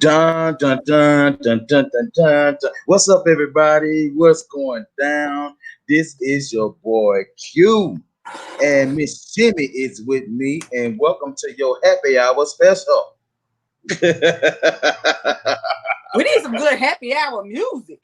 Dun, dun, dun, dun, dun, dun, dun, dun. What's up, everybody? What's going down? This is your boy Q, and Miss Shimmy is with me. And welcome to your happy hour special. We need some good happy hour music.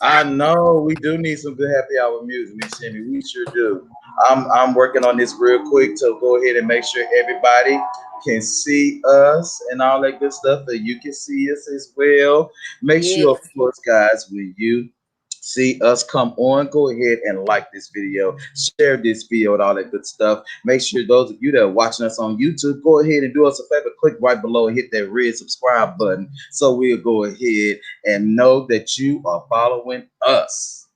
I know we do need some good happy hour music, Miss Shimmy. We sure do. I'm working on this real quick to go ahead and make sure everybody can see us and all that good stuff, that you can see us as well. Make sure, of Yes. course, guys, when you see us come on, go ahead and like this video, share this video, and all that good stuff. Make sure those of you that are watching us on YouTube, go ahead and do us a favor, click right below and hit that red subscribe button so we'll go ahead and know that you are following us.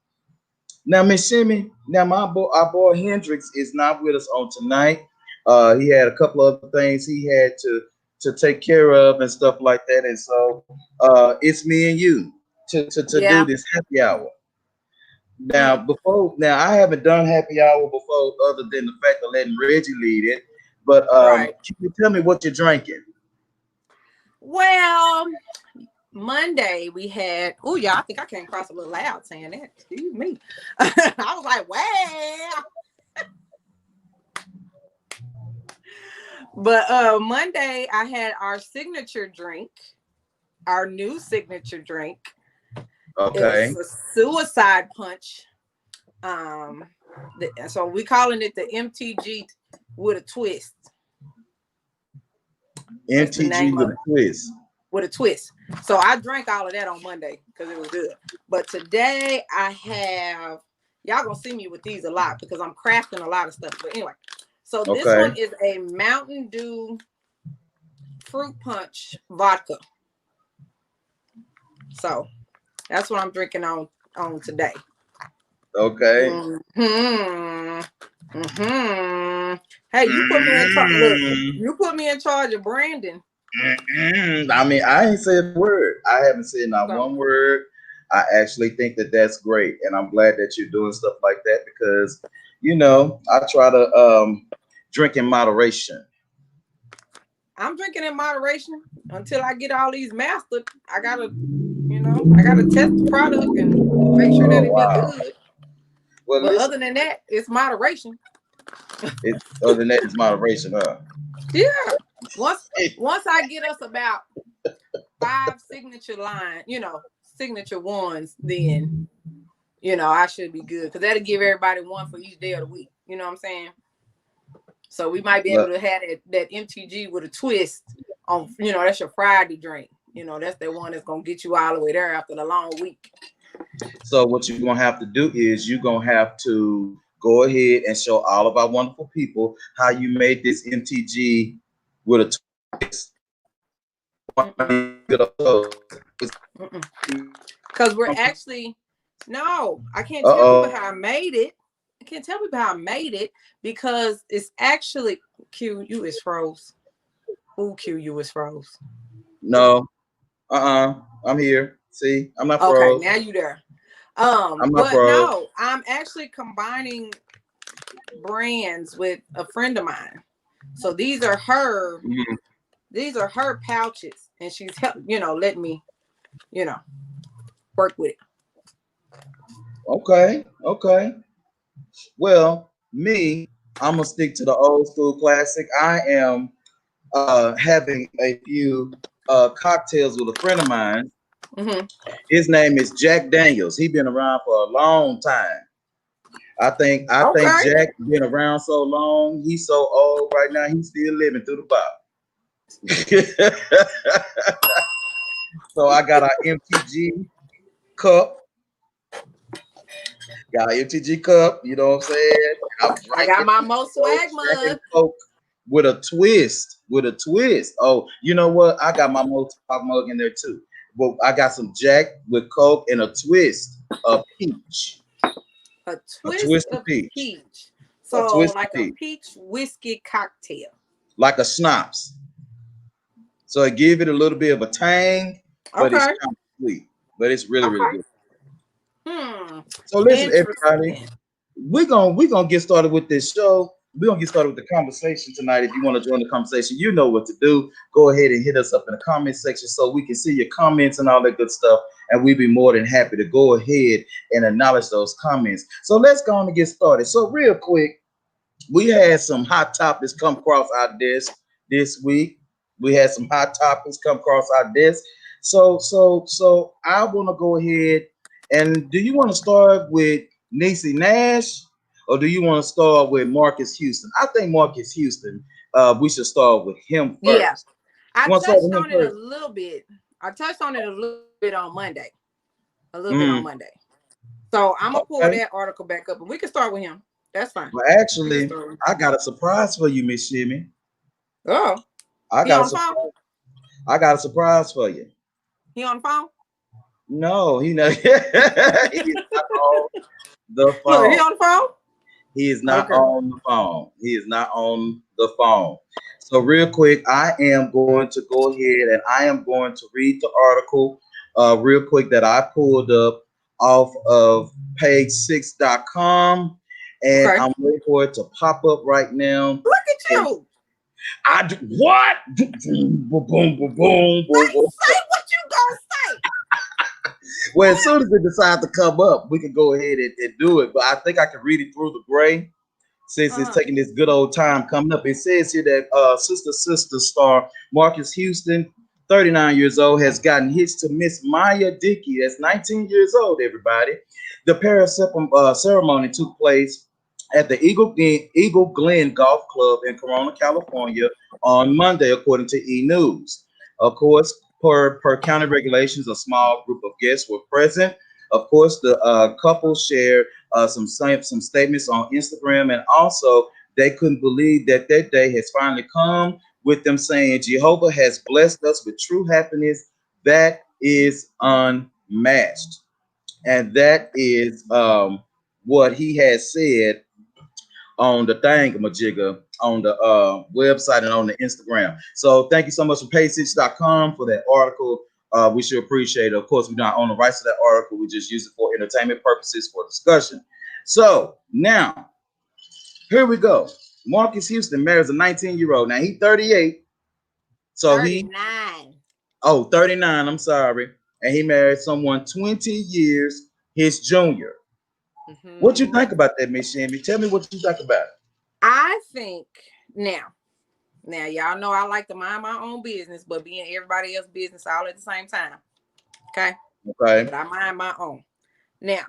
Now, Miss Shimmy, now our boy Hendrix is not with us on tonight. He had a couple of other things he had to take care of and stuff like that, and so it's me and you to do this happy hour. Now, I haven't done happy hour before, other than the fact of letting Reggie lead it. But can you tell me what you're drinking? Well, Monday we had. Oh, yeah, I think I came across a little loud saying that. Excuse me. I was like, wow. But Monday I had our signature drink, our new signature drink. Okay. It was a suicide punch. So we calling it the MTG with a twist. MTG with a twist. With a twist. So I drank all of that on Monday because it was good. But today I have, y'all gonna see me with these a lot because I'm crafting a lot of stuff. But anyway, so this one is a Mountain Dew fruit punch vodka. So that's what I'm drinking on today. Okay. Hey, you put me in charge. Look, you put me in charge of Brandon. I mean, I ain't said a word. I haven't said not one word. I actually think that that's great, and I'm glad that you're doing stuff like that because, you know, I try to drink in moderation. I'm drinking in moderation until I get all these mastered. I gotta test the product and make sure that it be good. Well, but other than that, it's moderation. Other than that, it's moderation, huh? Yeah. Once I get us about 5 signature ones, then I should be good because that'll give everybody one for each day of the week. You know what I'm saying? So we might be able to have that MTG with a twist on. That's your Friday drink. That's the one that's gonna get you all the way there after the long week. So what you're gonna have to do is you're gonna have to go ahead and show all of our wonderful people how you made this MTG with a twist. Because we're actually I can't tell you how I made it. I can't tell you how I made it because it's actually Q. You is froze. Ooh, Q, you is froze. No, I'm here. See, I'm not froze. Okay, now you there. I'm not froze. No, I'm actually combining brands with a friend of mine. So these are her. These are her pouches, and she's letting me, work with it. Okay. Well, I'm gonna stick to the old school classic. I am having a few cocktails with a friend of mine. His name is Jack Daniels. He's been around for a long time. I think Jack been around so long. He's so old right now. He's still living through the bottle. So I got our MTG cup. Got an MTG cup, you know what I'm saying? I got my most swag mug with a twist. Oh, you know what? I got my most swag mug in there too. But I got some Jack with Coke and a twist of peach. A twist of peach. So like a peach whiskey cocktail. Like a schnapps. So it give it a little bit of a tang, but it's kind of sweet. But it's really good. So listen, everybody, we're gonna get started with this show. we're gonna get started with the conversation tonight. If you want to join the conversation, you know what to do. Go ahead and hit us up in the comment section so we can see your comments and all that good stuff. And we'd be more than happy to go ahead and acknowledge those comments. So let's go on and get started. So real quick, we had some hot topics come across our desk this week. We had some hot topics come across our desk. So I want to go ahead and do you want to start with Neicy Nash or do you want to start with Marques Houston? I think Marques Houston. We should start with him Yeah. first. I You want to start touched with him on it a first? little bit. I touched on it a little bit on Monday. A little bit on Mm, Monday. So I'm gonna pull okay. that article back up and we can start with him. That's fine. Well, We can actually, start with I got a surprise for you, Miss Shimmy. Oh, I he got a on the phone? surprise. I got a surprise for you. He on the phone? No, he not. He's not on the Look, he phone. on the phone? He is not Okay. on the phone. He is not on the phone. So real quick, I am going to go ahead and I am going to read the article real quick that I pulled up off of page6.com, and Okay. I'm waiting for it to pop up right now. Look at And you. I do what? Boom, boom, boom, boom, boom, boom. Say what you gonna say. Well, as soon as it decides to come up, we can go ahead and do it. But I think I can read it through the gray since it's Uh-huh. taking this good old time coming up. It says here that Sister star Marques Houston, 39 years old, has gotten hitched to Miss Maya Dickey. That's 19 years old, everybody. The pair ceremony took place at the Eagle Glen Golf Club in Corona, California on Monday, according to E! News. Of course, per county regulations, a small group of guests were present. Of course, the couple shared some statements on Instagram, and also they couldn't believe that that day has finally come. With them saying, "Jehovah has blessed us with true happiness that is unmatched," and that is what he has said on the thingamajigger on the website and on the Instagram. So thank you so much for page6.com for that article. We should appreciate it. Of course, we don't own the rights to that article. We just use it for entertainment purposes for discussion. So now, here we go. Marques Houston marries a 19-year-old. Now he's 38. So he, 39. oh, 39, I'm sorry. And he married someone 20 years his junior. What you Mm-hmm. think about that, Miss Shammy? Tell me what you think about it. I think now y'all know I like to mind my own business, but be in everybody else's business all at the same time. Okay. Okay. But I mind my own. Now,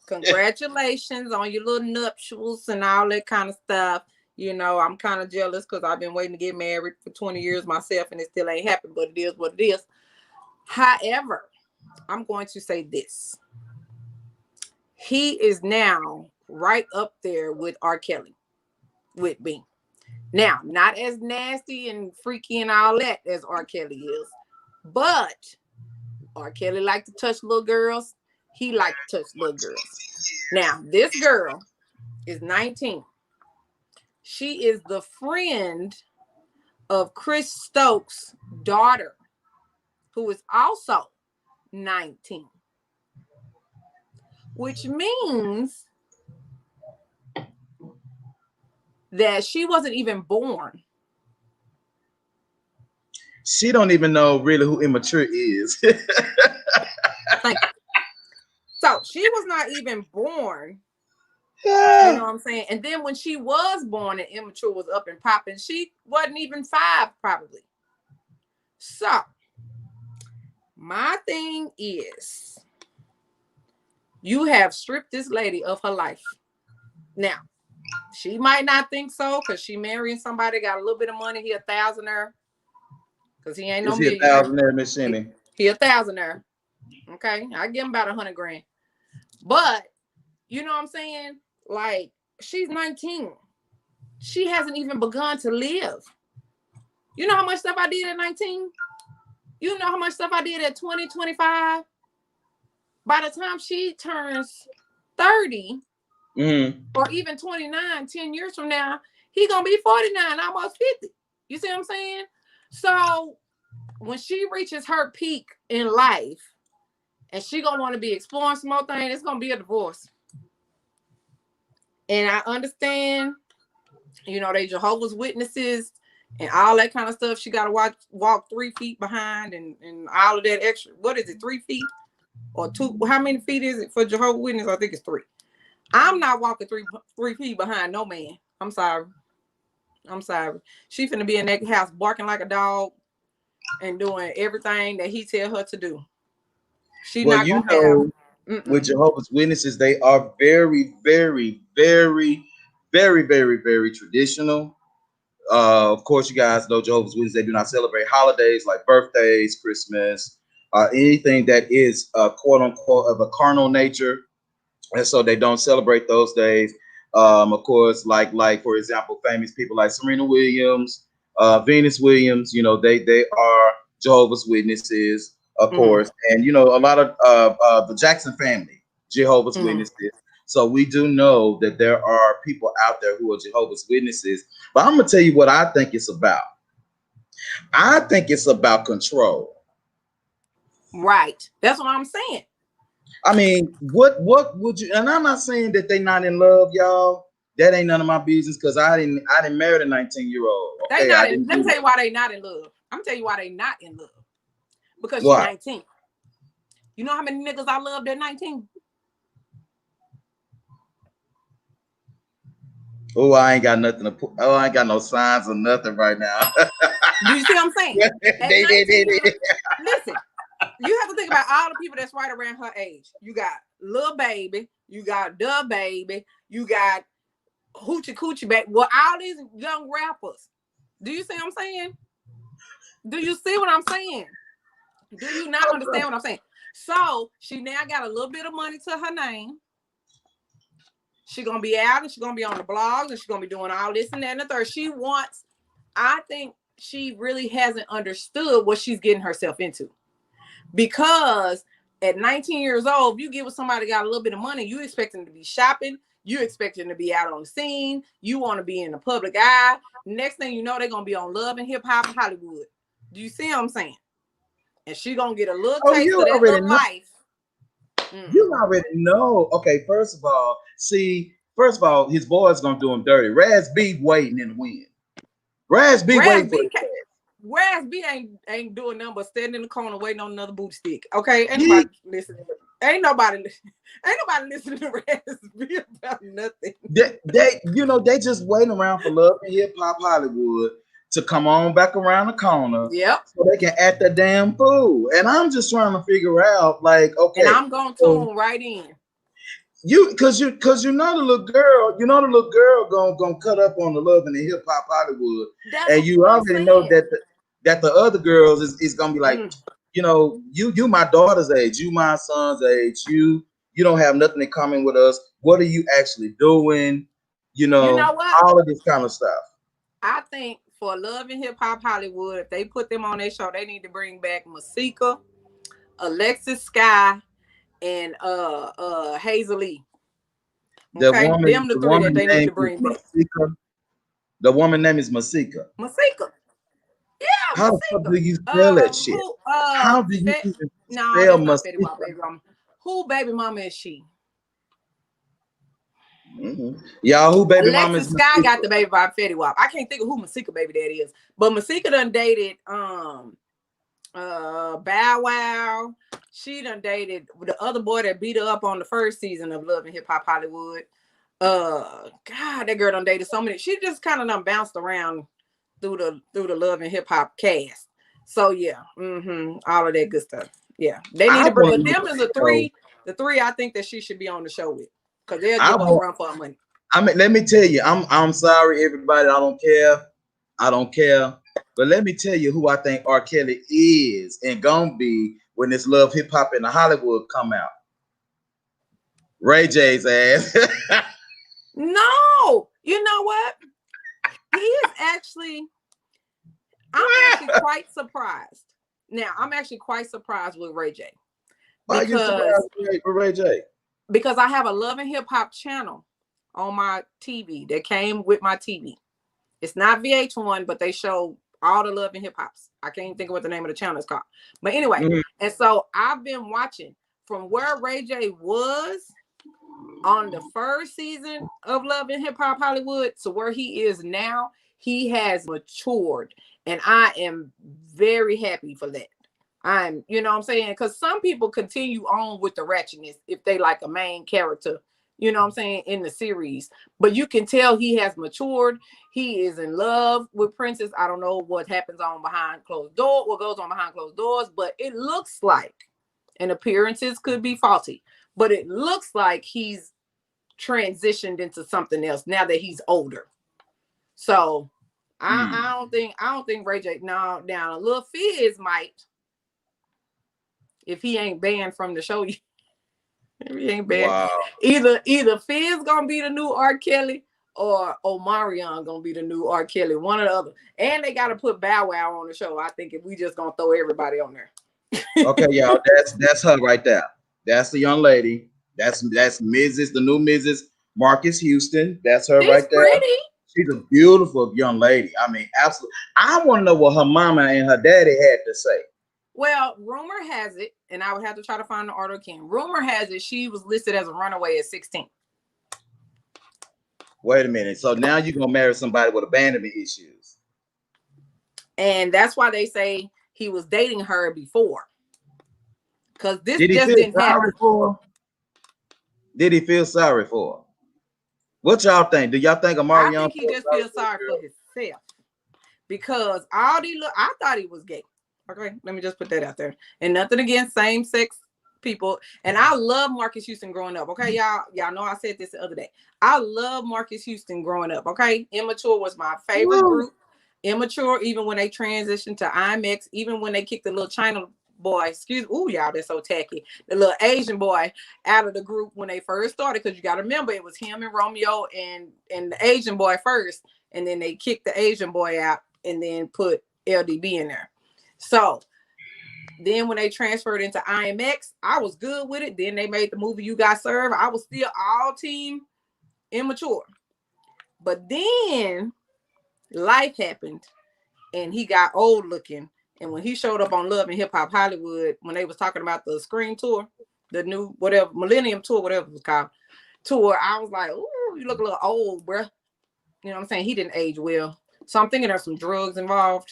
congratulations on your little nuptials and all that kind of stuff. You know, I'm kind of jealous because I've been waiting to get married for 20 years myself and it still ain't happened, but it is what it is. However, I'm going to say this. He is now right up there with R. Kelly, with me. Now, not as nasty and freaky and all that as R. Kelly is, but R. Kelly liked to touch little girls. He liked to touch little girls. Now, this girl is 19. She is the friend of Chris Stokes' daughter, who is also 19, which means that she wasn't even born. She don't even know really who immature is. Thank you. So she was not even born. You Yeah. know what I'm saying? And then when she was born and immature was up and popping, she wasn't even 5, probably. So my thing is, you have stripped this lady of her life. Now, she might not think so because she marrying somebody got a little bit of money. He a thousandaire because he ain't no Is he a millionaire. thousandaire, Miss He, Shimmy? he a thousandaire. Okay, I give him about 100 grand. But you know what I'm saying? Like, she's 19. She hasn't even begun to live. You know how much stuff I did at 19? You know how much stuff I did at 20, 25? By the time she turns 30 Mm-hmm. or even 29, 10 years from now, he gonna be 49, almost 50. You see what I'm saying? So when she reaches her peak in life and she gonna want to be exploring some more things, it's gonna be a divorce. And I understand You know, they Jehovah's Witnesses and all that kind of stuff. She got to walk 3 feet behind and all of that extra. What is it, 3 feet or 2? How many feet is it for Jehovah's Witness? I think it's 3. I'm not walking 3 feet behind no man. I'm sorry. She finna be in that house barking like a dog and doing everything that he tell her to do. She Well, not you gonna know, have. with Jehovah's Witnesses, they are very, very, very, very, very, very traditional. Of course, you guys know Jehovah's Witnesses, they do not celebrate holidays like birthdays, Christmas, anything that is quote unquote of a carnal nature. And so they don't celebrate those days. Of course, like for example, famous people like Serena Williams, Venus Williams, you know, they are Jehovah's Witnesses, of course, and you know, a lot of the Jackson family, Jehovah's Witnesses. So we do know that there are people out there who are Jehovah's Witnesses. But I'm gonna tell you what I think it's about. I think it's about control. Right. That's what I'm saying. I mean, what would you? And I'm not saying that they not in love, y'all. That ain't none of my business because I didn't marry a 19-year-old. Okay, Let me tell you why they not in love. I'm gonna tell you why they not in love. Because she's 19. You know how many niggas I loved at 19? Oh, I ain't got nothing to put. Oh, I ain't got no signs or nothing right now. Do you see what I'm saying? Listen, you have to think about all the people that's right around her age. You got Lil Baby, you got Da Baby, you got Hoochie Coochie Baby. Well, all these young rappers. Do you see what I'm saying? Do you see what I'm saying? Do you not understand what I'm saying? So she now got a little bit of money to her name. She's gonna be out and she's gonna be on the blogs and she's gonna be doing all this and that and the third. I think she really hasn't understood what she's getting herself into. Because at 19 years old, if you get with somebody got a little bit of money, you expect them to be shopping, you expect them to be out on the scene, you want to be in the public eye. Next thing you know, they're gonna be on Love and Hip Hop Hollywood. Do you see what I'm saying? And she gonna get a little taste of that little life. You already know. Okay, first of all, his boy's gonna do him dirty. Raz B waiting in the wind. Raz B waiting for the Raz B ain't doing nothing but standing in the corner waiting on another boot stick. Okay, ain't nobody listening. Ain't nobody listening to Raz B about nothing. They just waiting around for Love and Hip Hop Hollywood to come on back around the corner. Yep. So they can act the damn fool. And I'm just trying to figure out, like, okay. And I'm gonna tune right in. Cause you know the little girl gonna cut up on the Love and the Hip Hop Hollywood. And you already know that the other girls is gonna be like, you know, you my daughter's age, you my son's age, you don't have nothing in common with us. What are you actually doing? You know what? All of this kind of stuff. I think for Love and Hip Hop Hollywood, if they put them on their show, they need to bring back Masika, Alexis Sky, and Hazel Lee. Okay, them the three that they need to bring back. The woman name is Masika. Masika. Yeah. How the fuck do you spell that shit? How do you even spell Masika? Who baby mama is she? Y'all, who baby mama is Alexis Sky got the baby by Fetty Wap. I can't think of who Masika baby daddy is, but Masika done dated Bow Wow. She done dated the other boy that beat her up on the first season of Love and Hip Hop Hollywood. God, that girl done dated so many. She just kind of done bounced around through the Love and Hip Hop cast. So yeah, all of that good stuff. Yeah, they need to bring them as the three I think that she should be on the show with. Because they'll give her a run for her money. I mean, let me tell you, I'm sorry, everybody. I don't care. But let me tell you who I think R. Kelly is and gonna be when this Love Hip Hop in the Hollywood come out. Ray J's ass. No, you know what? He is actually. I'm actually quite surprised. Now, I'm actually quite surprised with Ray J. Why are you surprised with Ray J? Because I have a Love and Hip Hop channel on my TV that came with my TV. It's not VH1, but they show all the Love and Hip Hops. I can't think of what the name of the channel is called. But anyway, and so I've been watching from where Ray J was on the first season of Love and Hip Hop Hollywood to where he is now, he has matured. And I am very happy for that. You know what I'm saying? Because some people continue on with the ratchetness if they like a main character, you know what I'm saying, in the series. But you can tell he has matured. He is in love with Princess. I don't know what happens on behind closed doors, what goes on behind closed doors, but it looks like, and appearances could be faulty, but it looks like he's transitioned into something else now that he's older. So I don't think Ray J now Lil Fizz might, if he ain't banned from the show. If he ain't banned. Wow. Either Fizz gonna be the new R. Kelly or Omarion gonna be the new R. Kelly, one or the other. And they gotta put Bow Wow on the show. I think if we just gonna throw everybody on there. Okay, y'all, that's her right there. That's the young lady. That's Mrs. the new Mrs. Marques Houston. That's her. She's right there. Pretty. She's a beautiful young lady. I mean, absolutely. I want to know what her mama and her daddy had to say. Well, rumor has it, and I would have to try to find the article again. Rumor has it she was listed as a runaway at 16. Wait a minute. So now you're gonna marry somebody with abandonment issues. And that's why they say he was dating her before. Because this just didn't happen. Did he feel sorry for her? What y'all think? Do y'all think Omarion? I think he just feels sorry for himself. Because I thought he was gay. Okay, let me just put that out there. And nothing against same-sex people. And I love Marques Houston growing up. Okay, y'all know I said this the other day. I love Marques Houston growing up. Okay, Immature was my favorite group. Immature, even when they transitioned to IMX, even when they kicked the little China boy, y'all, they're so tacky. The little Asian boy out of the group when they first started, because you got to remember it was him and Romeo and the Asian boy first, and then they kicked the Asian boy out and then put LDB in there. So then when they transferred into IMX, I was good with it. Then they made the movie You Got Served. I was still all team Immature. But then life happened and he got old looking. And when he showed up on Love and Hip Hop Hollywood, when they was talking about the Scream tour, the new whatever Millennium tour, whatever it was called, tour, I was like, ooh, you look a little old, bruh. You know what I'm saying? He didn't age well. So I'm thinking there's some drugs involved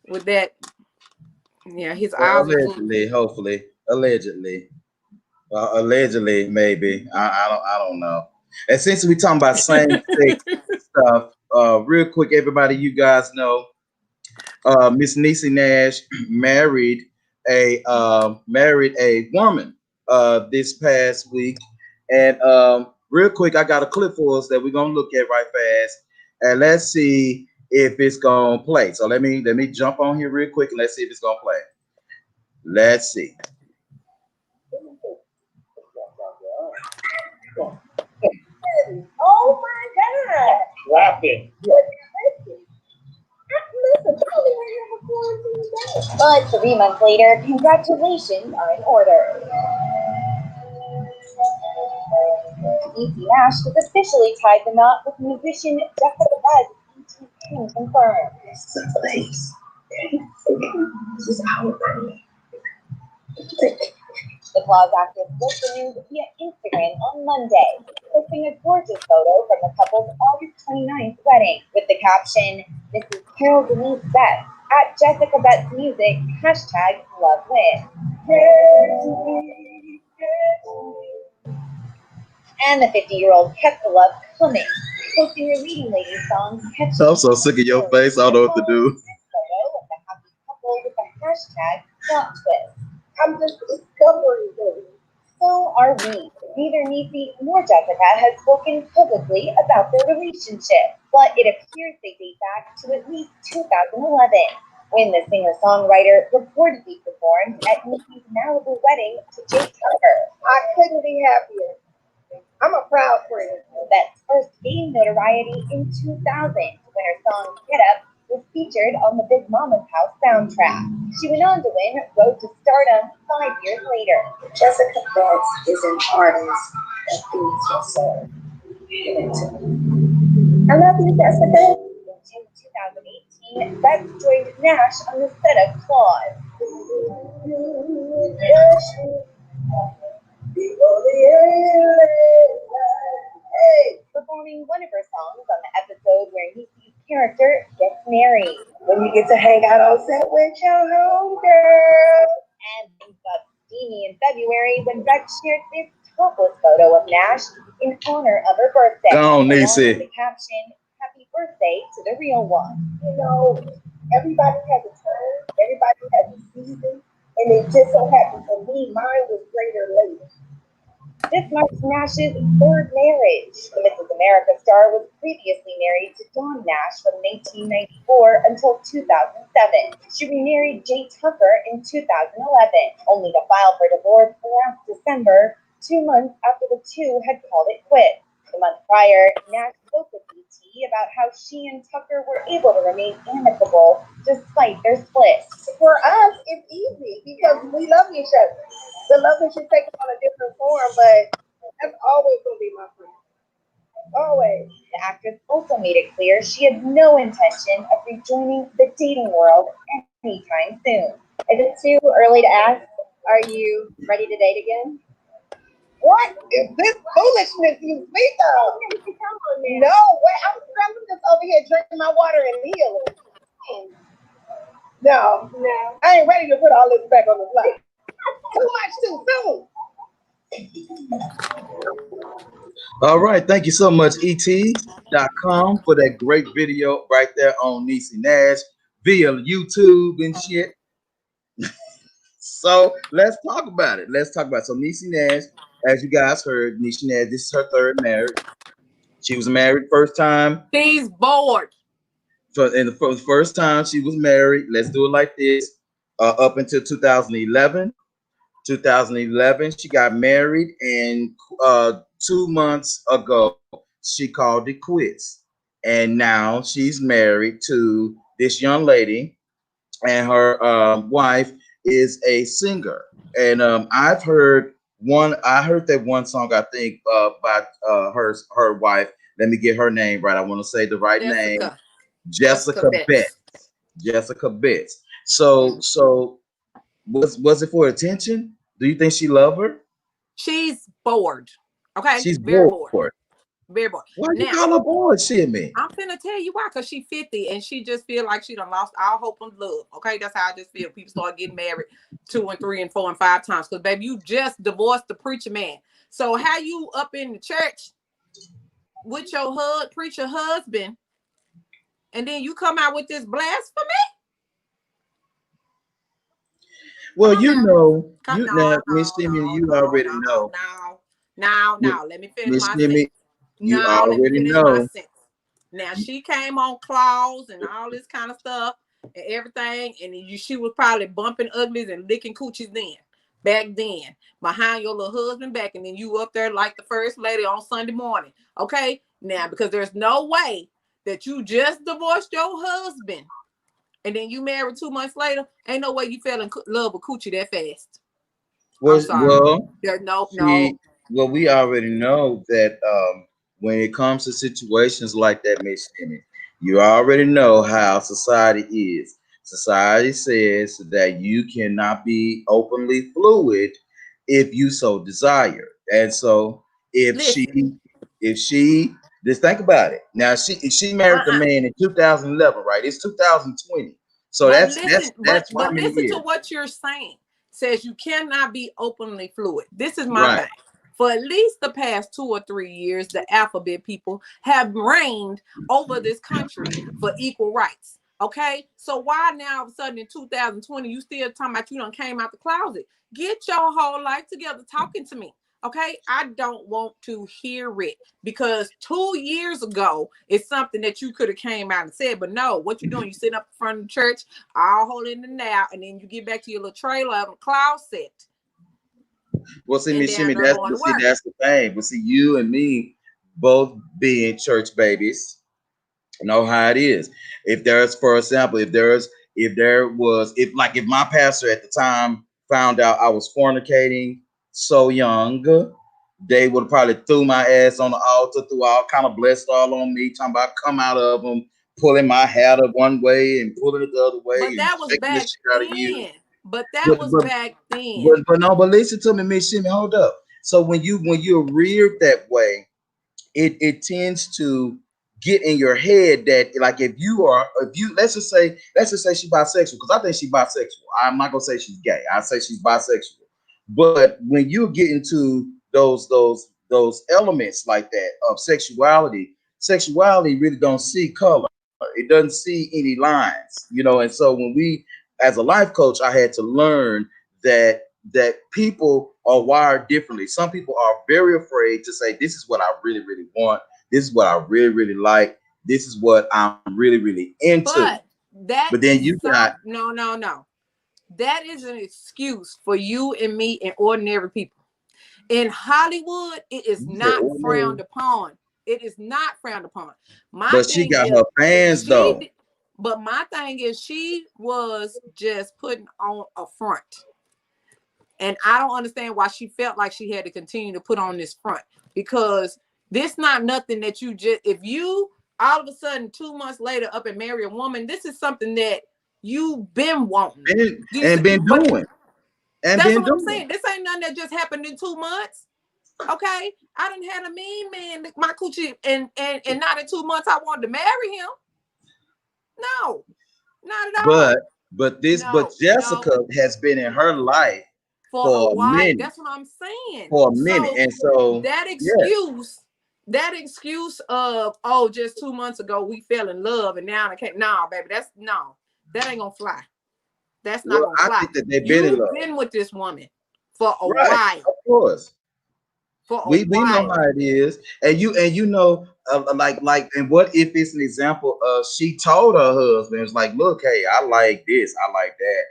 with that. Yeah, his eyes. Allegedly, hopefully, allegedly, maybe. I don't know. And since we talking about same-sex stuff, real quick, everybody, you guys know, Miss Neicy Nash married a woman this past week, and real quick, I got a clip for us that we're gonna look at right fast, and let's see if it's gonna play. So let me jump on here real quick and let's see if it's gonna play. Let's see. Oh my God! Rapping. But 3 months later, congratulations are in order. Neicy Nash has officially tied the knot with musician Jessica Biel. Confirmed. This is a place. This is our money. The Claus actress broke the news via Instagram on Monday, posting a gorgeous photo from the couple's August 29th wedding with the caption, "Mrs. Carol Denise Betts at Jessica Betts Music, #LoveWin." And the 50-year-old kept the love coming, posting her leading lady song, I'm so sick of your face, I don't know what to do. Photo of the happy couple with the #PlotTwist. I'm just discovering this. So are we. Neither Neicy nor Jessica has spoken publicly about their relationship, but it appears they date back to at least 2011, when the singer-songwriter reportedly performed at Neicy's Malibu wedding to Jay Tucker. I couldn't be happier. I'm a proud friend. Betts first gained notoriety in 2000 when her song Get Up was featured on the Big Mama's House soundtrack. She went on to win Road to Stardom 5 years later. Jessica Betts is an artist that feeds your soul. I love you, Jessica. In 2018, Betts joined Nash on the set of Claus. Performing one of her songs on the episode where Neicy's character gets married. When you get to hang out on set with your homegirl. And things got steamy in February when Beck shared this topless photo of Nash in honor of her birthday. Go on, along Neicy. with the caption, "Happy birthday to the real one." You know, everybody has a turn, everybody has a season, and it just so happened for me, mine was greater later. This marks Nash's third marriage. The Mrs. America star was previously married to John Nash from 1994 until 2007. She remarried Jay Tucker in 2011, only to file for divorce last December, 2 months after the two had called it quits. The month prior, Nash spoke with BT about how she and Tucker were able to remain amicable despite their split. For us, it's easy because we love each other. The love should take on a different form, but that's always going to be my friend. Always. The actress also made it clear she had no intention of rejoining the dating world anytime soon. Is it too early to ask? Are you ready to date again? What is this foolishness you speak of? Come on, man. No, wait, I'm just over here drinking my water and healing. No, I ain't ready to put all this back on the plate. Too much too soon. All right, thank you so much, et.com, for that great video right there on Neicy Nash via YouTube and shit. So let's talk about it. So Neicy Nash, as you guys heard, Neicy Nash, this is her third marriage. She was married first time. She's bored. For the first time she was married. Let's do it like this. Up until 2011. 2011, she got married, and 2 months ago, she called it quits. And now she's married to this young lady, and her wife is a singer. And I heard that one song, I think, by her wife. Let me get her name right. I want to say the right name. Jessica Betts. Jessica Betts. So was it for attention? Do you think she loved her? She's bored. Okay. She's very bored. Very bored. Why you call her bored, Shimmy? I'm finna tell you why, because she 50 and she just feel like she done lost all hope and love. Okay, that's how I just feel. People start getting married 2 and 3 and 4 and 5 times. Because baby, you just divorced the preacher man. So how you up in the church with your preacher husband, and then you come out with this blasphemy? Well, Miss Shimmy, you already know. Now, let me finish my Shimmy, sentence. you already know. Now, she came on claws and all this kind of stuff and everything, and she was probably bumping uglies and licking coochies back then, behind your little husband back, and then you up there like the first lady on Sunday morning. Okay? Now, because there's no way that you just divorced your husband and then you married 2 months later, ain't no way you fell in love with coochie that fast. Well, there's no. Well, we already know that when it comes to situations like that, Miss Shimmy, you already know how society is. Society says that you cannot be openly fluid if you so desire. And so if she just think about it. Now she married the man in 2011, right? It's 2020. So that's but listen to what you're saying. Says you cannot be openly fluid. This is my thing. For at least the past 2 or 3 years, the alphabet people have reigned over this country for equal rights. Okay, so why now all of a sudden in 2020 you still talking about you done came out the closet? Get your whole life together talking to me. Okay, I don't want to hear it, because 2 years ago it's something that you could have came out and said, but no, what you doing? You sitting up in front of the church, all holding the now, and then you get back to your little trailer of a closet. Well, see, Miss Shimmy, that's the thing. But see, you and me both being church babies know how it is. If there's, for example, if my pastor at the time found out I was fornicating so young, they would probably threw my ass on the altar, threw all kind of blessed all on me, talking about come out of them, pulling my hat up one way and pulling it the other way. But that was back then. But that was back then. But listen to me, Miss Shimmy, hold up. So when you're reared that way, it tends to get in your head that, like, if you let's just say she's bisexual, because I think she's bisexual. I'm not gonna say she's gay. I say she's bisexual. But when you get into those elements like that of sexuality really don't see color. It doesn't see any lines, And so as a life coach, I had to learn that people are wired differently. Some people are very afraid to say, this is what I really, really want. This is what I really, really like. This is what I'm really, really into. But then you got no. That is an excuse for you and me and ordinary people. In Hollywood, it is not frowned upon. It is not frowned upon. But she got her fans though. But my thing is, she was just putting on a front. And I don't understand why she felt like she had to continue to put on this front, because this not nothing that you just, if you all of a sudden 2 months later up and marry a woman, this is something that you've been wanting and been doing. And that's what I'm saying. This ain't nothing that just happened in 2 months. Okay, I done had a mean man lick my coochie, and not in 2 months I wanted to marry him. No, not at all. But Jessica has been in her life for a minute. That's what I'm saying. For a minute, and so that excuse of, oh, just 2 months ago we fell in love and now I can't. Nah, baby, that ain't gonna fly. That's not gonna fly. I think that they've been in love. You've been with this woman for a while. Of course. We know how it is, and you know, like, and what if it's an example of she told her husband, it's like, look, hey, I like this, I like that.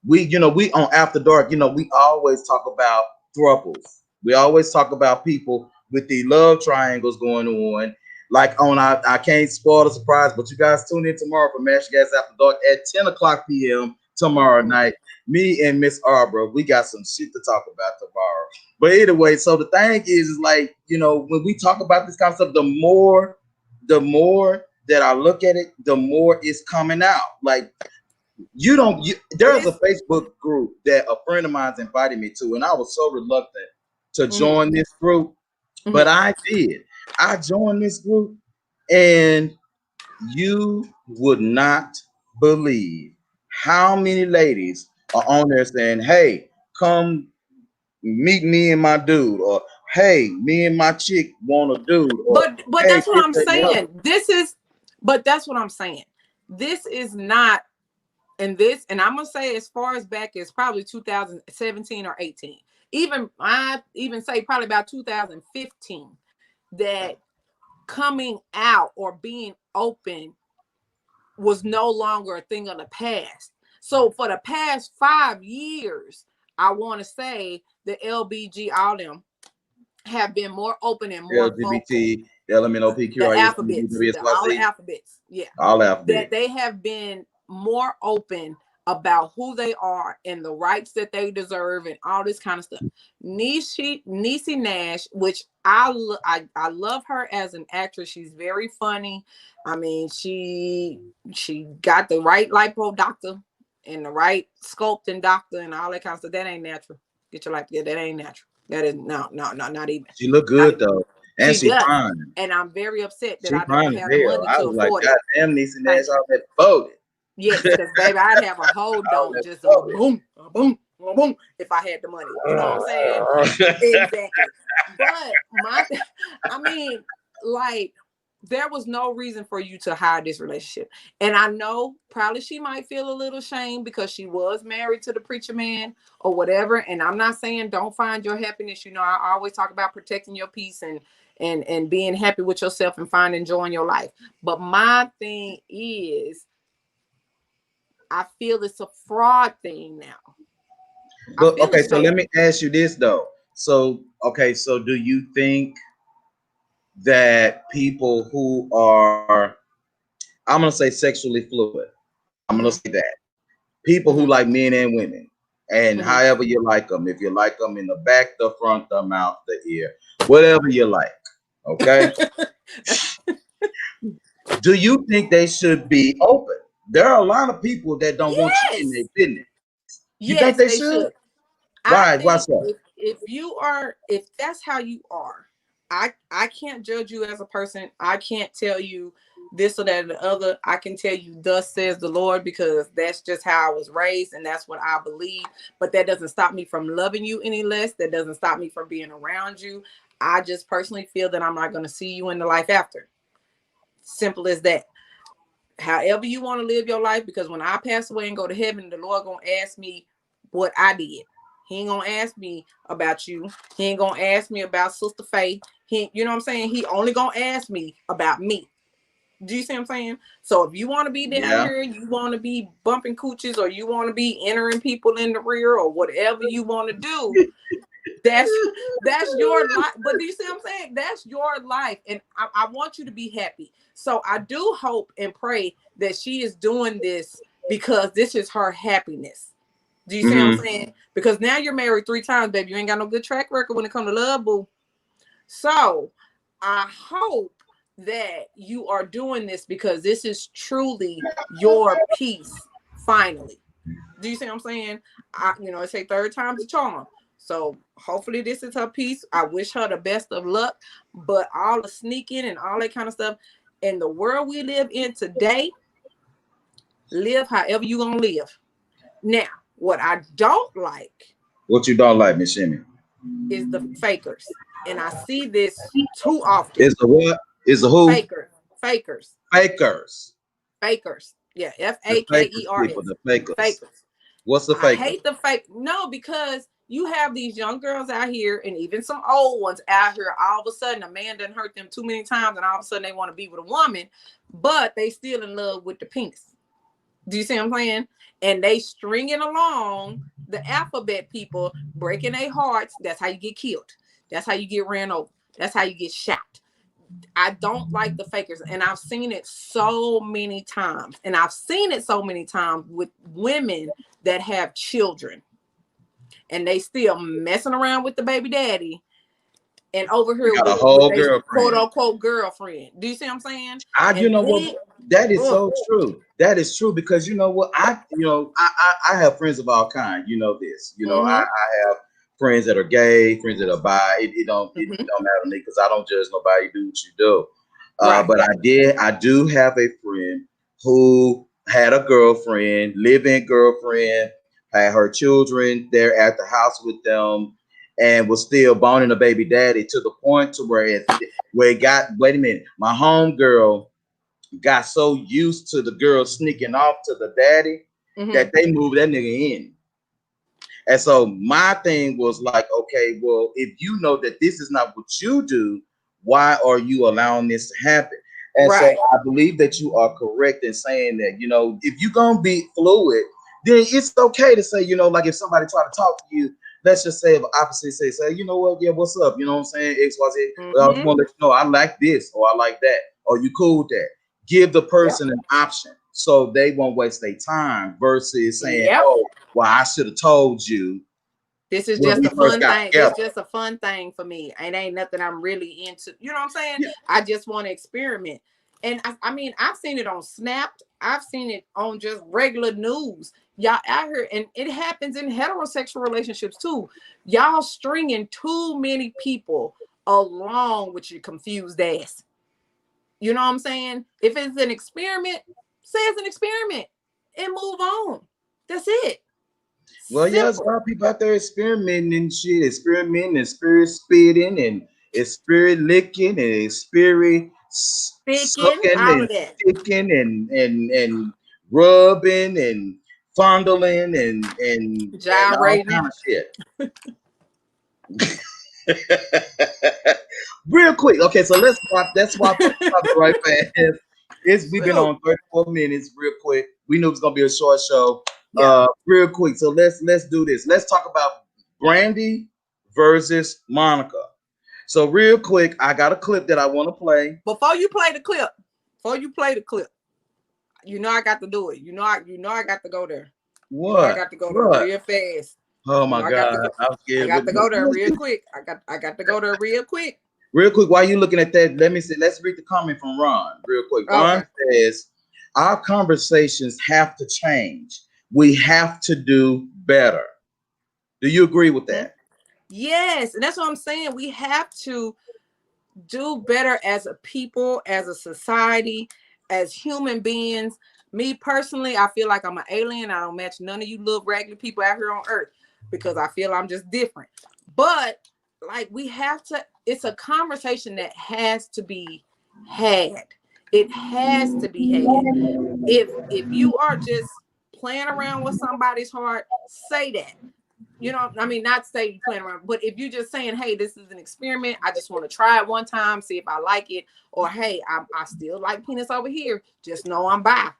We on After Dark, we always talk about thruples. We always talk about people with the love triangles going on. Like I can't spoil the surprise, but you guys tune in tomorrow for Mash Gas After Dark at 10:00 p.m. tomorrow night. Me and Miss Arbor, we got some shit to talk about tomorrow. But anyway, so the thing is like, when we talk about this kind of stuff, the more that I look at it, the more it's coming out. Like, there's a Facebook group that a friend of mine's invited me to, and I was so reluctant to join this group, but I did. I joined this group, and you would not believe how many ladies are on there saying, hey, come meet me and my dude, or hey, me and my chick want a dude. Or, but hey, that's what I'm saying. That's what I'm saying. This is not, and I'm gonna say as far as back as probably 2017 or 18. I even say probably about 2015, that coming out or being open was no longer a thing of the past. So for the past 5 years, I want to say the LBG, all them have been more open and more LGBT, LMNOPQRS, all the alphabets. Yeah. All alphabets. That they have been more open about who they are and the rights that they deserve and all this kind of stuff. Neicy Nash, which I love her as an actress. She's very funny. I mean, she got the right lipo doctor and the right sculpting doctor and all that kind of stuff. That ain't natural. Get your life together. That ain't natural. That is no, not even. She look good though. And she fine. And I'm very upset that I don't have the money to afford it. God damn, Neicy Nash all that voted. Yes, because baby, I'd have a whole dome just a boom, if I had the money. You know what I'm saying? Exactly. But I mean, like, there was no reason for you to hide this relationship. And I know probably she might feel a little shame because she was married to the preacher man or whatever. And I'm not saying don't find your happiness. I always talk about protecting your peace and being happy with yourself and enjoying your life. But my thing is, I feel it's a fraud thing now. But okay, so let me ask you this though. So do you think that people who are, I'm gonna say sexually fluid, I'm gonna say that, people who like men and women, and however you like them, if you like them in the back, the front, the mouth, the ear, whatever you like, okay? Do you think they should be open? There are a lot of people that don't want you in their business. You think they should? Why? Why so? if that's how you are, I can't judge you as a person. I can't tell you this or that or the other. I can tell you thus says the Lord, because that's just how I was raised and that's what I believe. But that doesn't stop me from loving you any less. That doesn't stop me from being around you. I just personally feel that I'm not going to see you in the life after. Simple as that. However you want to live your life, because when I pass away and go to heaven, the Lord gonna ask me what I did. He ain't gonna ask me about you. He ain't gonna ask me about Sister Faye. You know what I'm saying? He only gonna ask me about me. Do you see what I'm saying? So if you want to be down here, you want to be bumping cooches, or you want to be entering people in the rear, or whatever you want to do, that's your life. But do you see what I'm saying? That's your life, and I want you to be happy. So I do hope and pray that she is doing this because this is her happiness. Do you see what I'm saying? Because now you're married 3 times, baby. You ain't got no good track record when it comes to love, boo. So I hope that you are doing this because this is truly your peace. Finally, do you see what I'm saying? It say 3rd time's a charm. So hopefully this is her piece. I wish her the best of luck, but all the sneaking and all that kind of stuff in the world we live in today, live however you gonna live. Now, what I don't like, what you don't like, Miss Shimmy, is the fakers, and I see this too often. Is the what? Is the who? Fakers. Yeah, Fakers. The fakers. Fakers. What's the fake? I hate the fake. No, because you have these young girls out here, and even some old ones out here. All of a sudden, a man done hurt them too many times, and all of a sudden they want to be with a woman, but they still in love with the penis. Do you see what I'm saying? And they stringing along the alphabet people, breaking their hearts. That's how you get killed. That's how you get ran over. That's how you get shot. I don't like the fakers, and I've seen it so many times. And I've seen it so many times with women that have children, and they still messing around with the baby daddy, and over here with a quote unquote girlfriend. Do you see what I'm saying? You know what? That is so true. That is true, because you know what? I have friends of all kinds. You know this. You know, I have friends that are gay, friends that are bi. It don't matter to me, because I don't judge nobody. Do what you do. But I do have a friend who had a girlfriend, live-in girlfriend, had her children there at the house with them, and was still boning a baby daddy, to the point to where it got. Wait a minute, my home girl got so used to the girl sneaking off to the daddy that they moved that nigga in. And so my thing was like, okay, well, if you know that this is not what you do, why are you allowing this to happen? And so I believe that you are correct in saying that, you know, if you're going to be fluid, then it's okay to say, you know, like if somebody try to talk to you, let's just say, if opposite say, you know what, yeah, what's up? You know what I'm saying? X, Y, Z. Well, I just want to let you know, I like this, or I like that, or you cool with that. Give the person an option so they won't waste their time, versus saying, oh, well, I should have told you. This is just a fun thing. It's just a fun thing for me. It ain't nothing I'm really into. You know what I'm saying? Yeah. I just want to experiment. And I mean, I've seen it on Snapped. I've seen it on just regular news. Y'all out here, and it happens in heterosexual relationships too. Y'all stringing too many people along with your confused ass. You know what I'm saying? If it's an experiment, say it's an experiment and move on. That's it. Well, yeah, there's a lot of people out there experimenting and shit, experimenting and spirit spitting and spirit licking and spirit sucking and sticking and rubbing and fondling and gyrating, all kind of shit. Real quick, okay, so let's swap. That's why right fast. We've been on 34 minutes. Real quick, we knew it was gonna be a short show. Real quick, so let's do this. Let's talk about Brandy versus Monica. So real quick, I got a clip that I want to play. Before you play the clip, you know I got to do it. You know I got to go there. What? I got to go there real fast. Oh my God! I got to go there real quick. I got to go there real quick. Real quick, while you looking at that, let's read the comment from Ron real quick. Ron says, our conversations have to change. We have to do better. Do you agree with that? Yes, and that's what I'm saying. We have to do better as a people, as a society, as human beings. Me personally, I feel like I'm an alien. I don't match none of you little regular people out here on earth because I feel I'm just different. But like we have to, it's a conversation that has to be had. It has to be had. If you are just playing around with somebody's heart, say that. You know, I mean, not say you playing around, but if you're just saying, hey, this is an experiment, I just want to try it one time, see if I like it, or hey, I still like penis over here, just know I'm bi.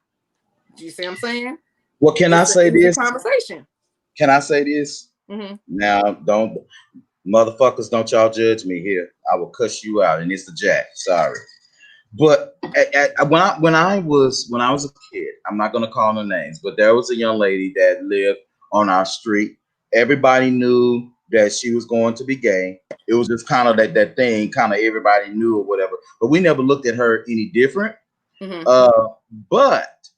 Do you see what I'm saying? Well, can I say this? Conversation. Can I say this? Mm-hmm. Now, don't motherfuckers, don't y'all judge me here. I will cuss you out, and it's the Jack. Sorry, but when I was a kid, I'm not gonna call no names, but there was a young lady that lived on our street. Everybody knew that she was going to be gay. It was just kind of that thing, kind of everybody knew or whatever. But we never looked at her any different. Mm-hmm. But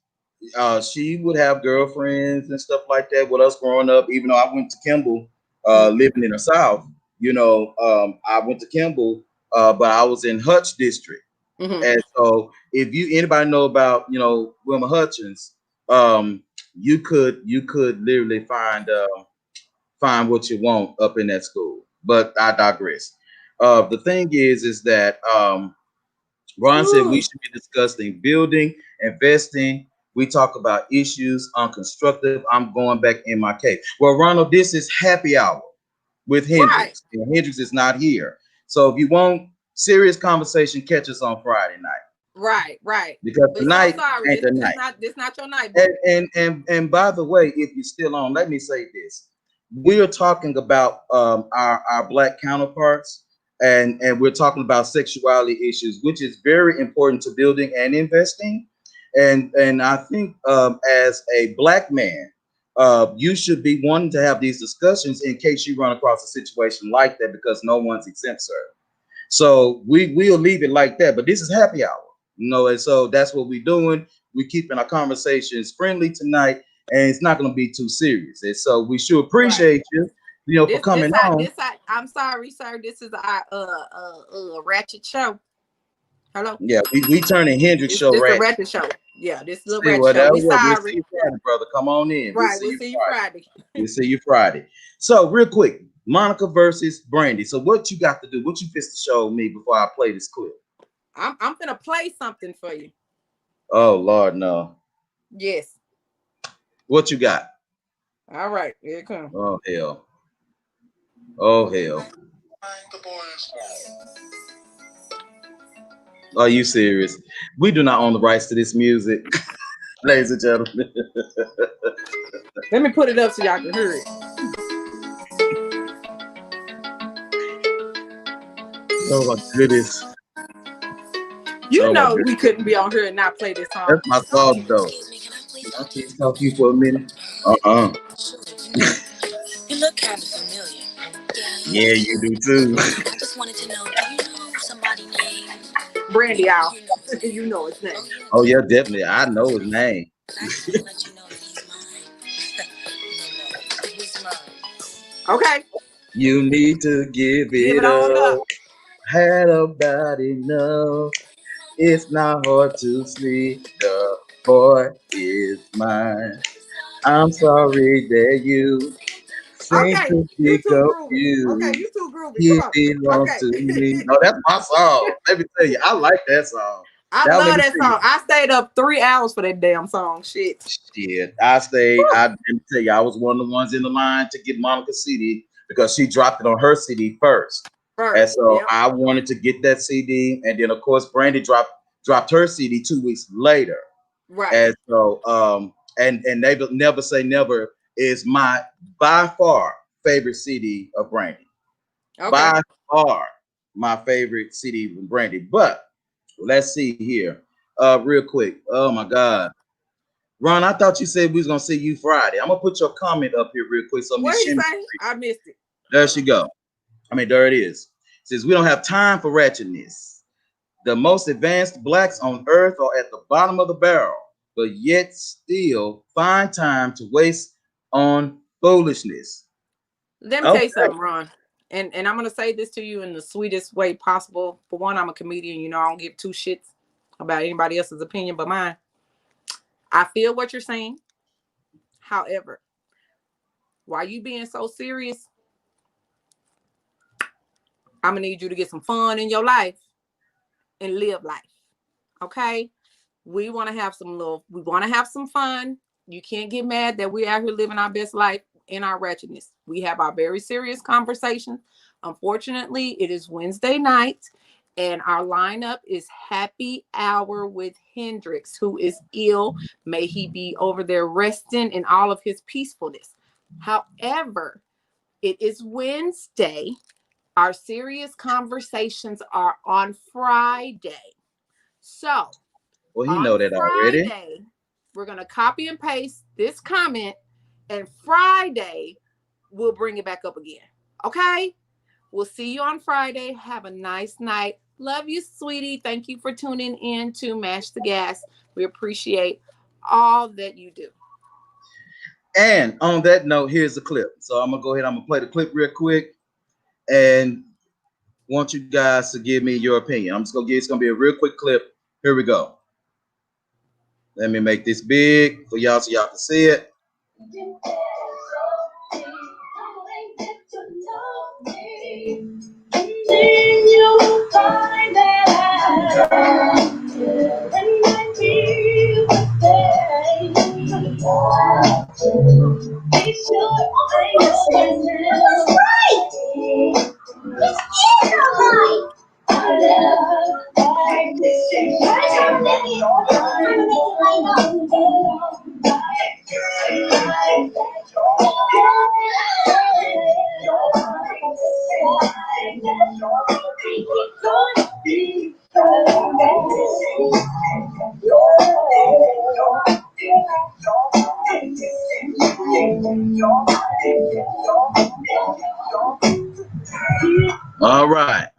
she would have girlfriends and stuff like that with us growing up. Even though I went to Kimball, living in the South, I went to Kimball, but I was in Hutch District. Mm-hmm. And so, if anybody know about Wilma Hutchins, you could literally find what you want up in that school. But I digress. The thing is that Ron said we should be discussing building, investing. We talk about issues, unconstructive. I'm going back in my cave. Well, Ronald, this is happy hour with Hendrix. Right. And Hendrix is not here. So if you want serious conversation, catch us on Friday night. Right. Because tonight ain't the night. This not your night. And by the way, if you're still on, let me say this. We are talking about our Black counterparts. And we're talking about sexuality issues, which is very important to building and investing. And I think as a Black man, you should be wanting to have these discussions in case you run across a situation like that, because no one's exempt, sir. So we'll leave it like that. But this is happy hour, and so that's what we're doing. We're keeping our conversations friendly tonight, and it's not going to be too serious. And so we should appreciate you. For coming on. I'm sorry, sir. This is our ratchet show. Hello. Yeah, we turning Hendrix show ratchet. Ratchet show. Yeah, this little ratchet show. We'll see you Friday, brother. Come on in. Right, we'll see you Friday. We'll see you Friday. So real quick, Monica versus Brandy. So what you got to do? What you fist to show me before I play this clip? I'm gonna play something for you. Oh Lord, no. Yes. What you got? All right, here it comes. Oh hell. Oh hell. Are you serious? We do not own the rights to this music, ladies and gentlemen. Let me put it up so y'all can hear it. Oh my goodness. We couldn't be on here and not play this song. That's my song though. I can't talk to you for a minute. You look kind of familiar. Yeah, you do too. I just wanted to know, do you know somebody named Brandy out? You know his name. Oh yeah, definitely. I know his name. I just want to let you know that he's mine. Okay. You need to give it up. Had about enough. It's not hard to see. The boy is mine. I'm sorry that you seem to pick up you. Okay, you too groovy. He belongs to me. No, that's my song. Let me tell you, I like that song. I love that song. I stayed up 3 hours for that damn song. Shit. I stayed. Let me tell you, I was one of the ones in the line to get Monica's CD because she dropped it on her CD first. And so I wanted to get that CD, and then of course Brandy dropped her CD 2 weeks later. Right. And so and they Never Say Never is my by far favorite CD of Brandy. Okay. By far my favorite CD from Brandy. But let's see here. Real quick. Oh my God. Ron, I thought you said we was gonna see you Friday. I'm gonna put your comment up here real quick. So what are you saying? I missed it. There she go. There it is. It says we don't have time for ratchetness. The most advanced blacks on earth are at the bottom of the barrel, but yet still find time to waste on foolishness. Let me tell you something, Ron. And I'm gonna say this to you in the sweetest way possible. For one, I'm a comedian. You know, I don't give two shits about anybody else's opinion but mine. I feel what you're saying. However, why you being so serious, I'm gonna need you to get some fun in your life and live life. Okay? We want to have some fun. You can't get mad that we're out here living our best life in our wretchedness. We have our very serious conversations. Unfortunately, it is Wednesday night, and our lineup is Happy Hour with Hendrix, who is ill. May he be over there resting in all of his peacefulness. However, it is Wednesday. Our serious conversations are on Friday. So, Well, he on know that already. Friday, we're going to copy and paste this comment, and Friday, we'll bring it back up again. Okay? We'll see you on Friday. Have a nice night. Love you, sweetie. Thank you for tuning in to Mash the Gas. We appreciate all that you do. And on that note, here's the clip. So I'm going to go ahead. I'm going to play the clip real quick. And want you guys to give me your opinion. I'm just going to give it's going to be a real quick clip. Here we go. Let me make this big for y'all so y'all can see it.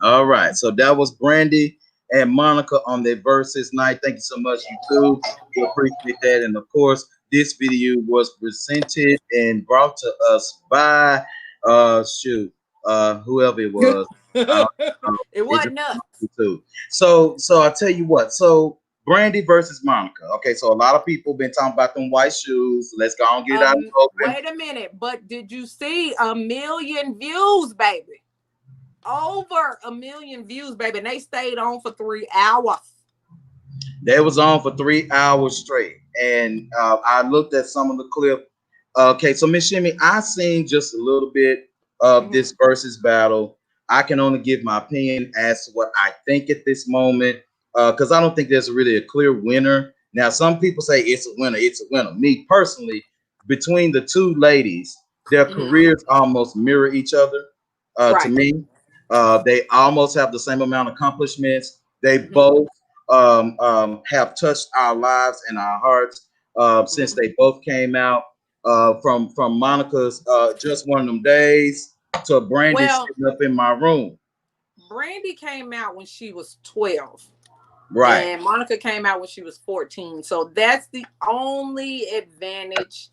All right. So that was Brandy and Monica on their verses night. Thank you so much, YouTube. We appreciate that. And of course, this video was presented and brought to us by whoever it was. It wasn't us. So I tell you what. So Brandy versus Monica. Okay, so a lot of people been talking about them white shoes. Let's go and get it out of the open. Wait a minute, but did you see 1 million views, baby? Over 1 million views, baby. And they stayed on for 3 hours. They was on for 3 hours straight. And I looked at some of the clip. Okay, so Miss Shimmy, I seen just a little bit of this versus battle. I can only give my opinion as to what I think at this moment, because I don't think there's really a clear winner. Now, some people say it's a winner. It's a winner. Me personally, between the two ladies, their careers almost mirror each other. To me, they almost have the same amount of accomplishments. They both have touched our lives and our hearts since they both came out. From Monica's Just One of Them Days to Brandy sitting up in my room. Brandy came out when she was 12. Right. And Monica came out when she was 14. So that's the only advantage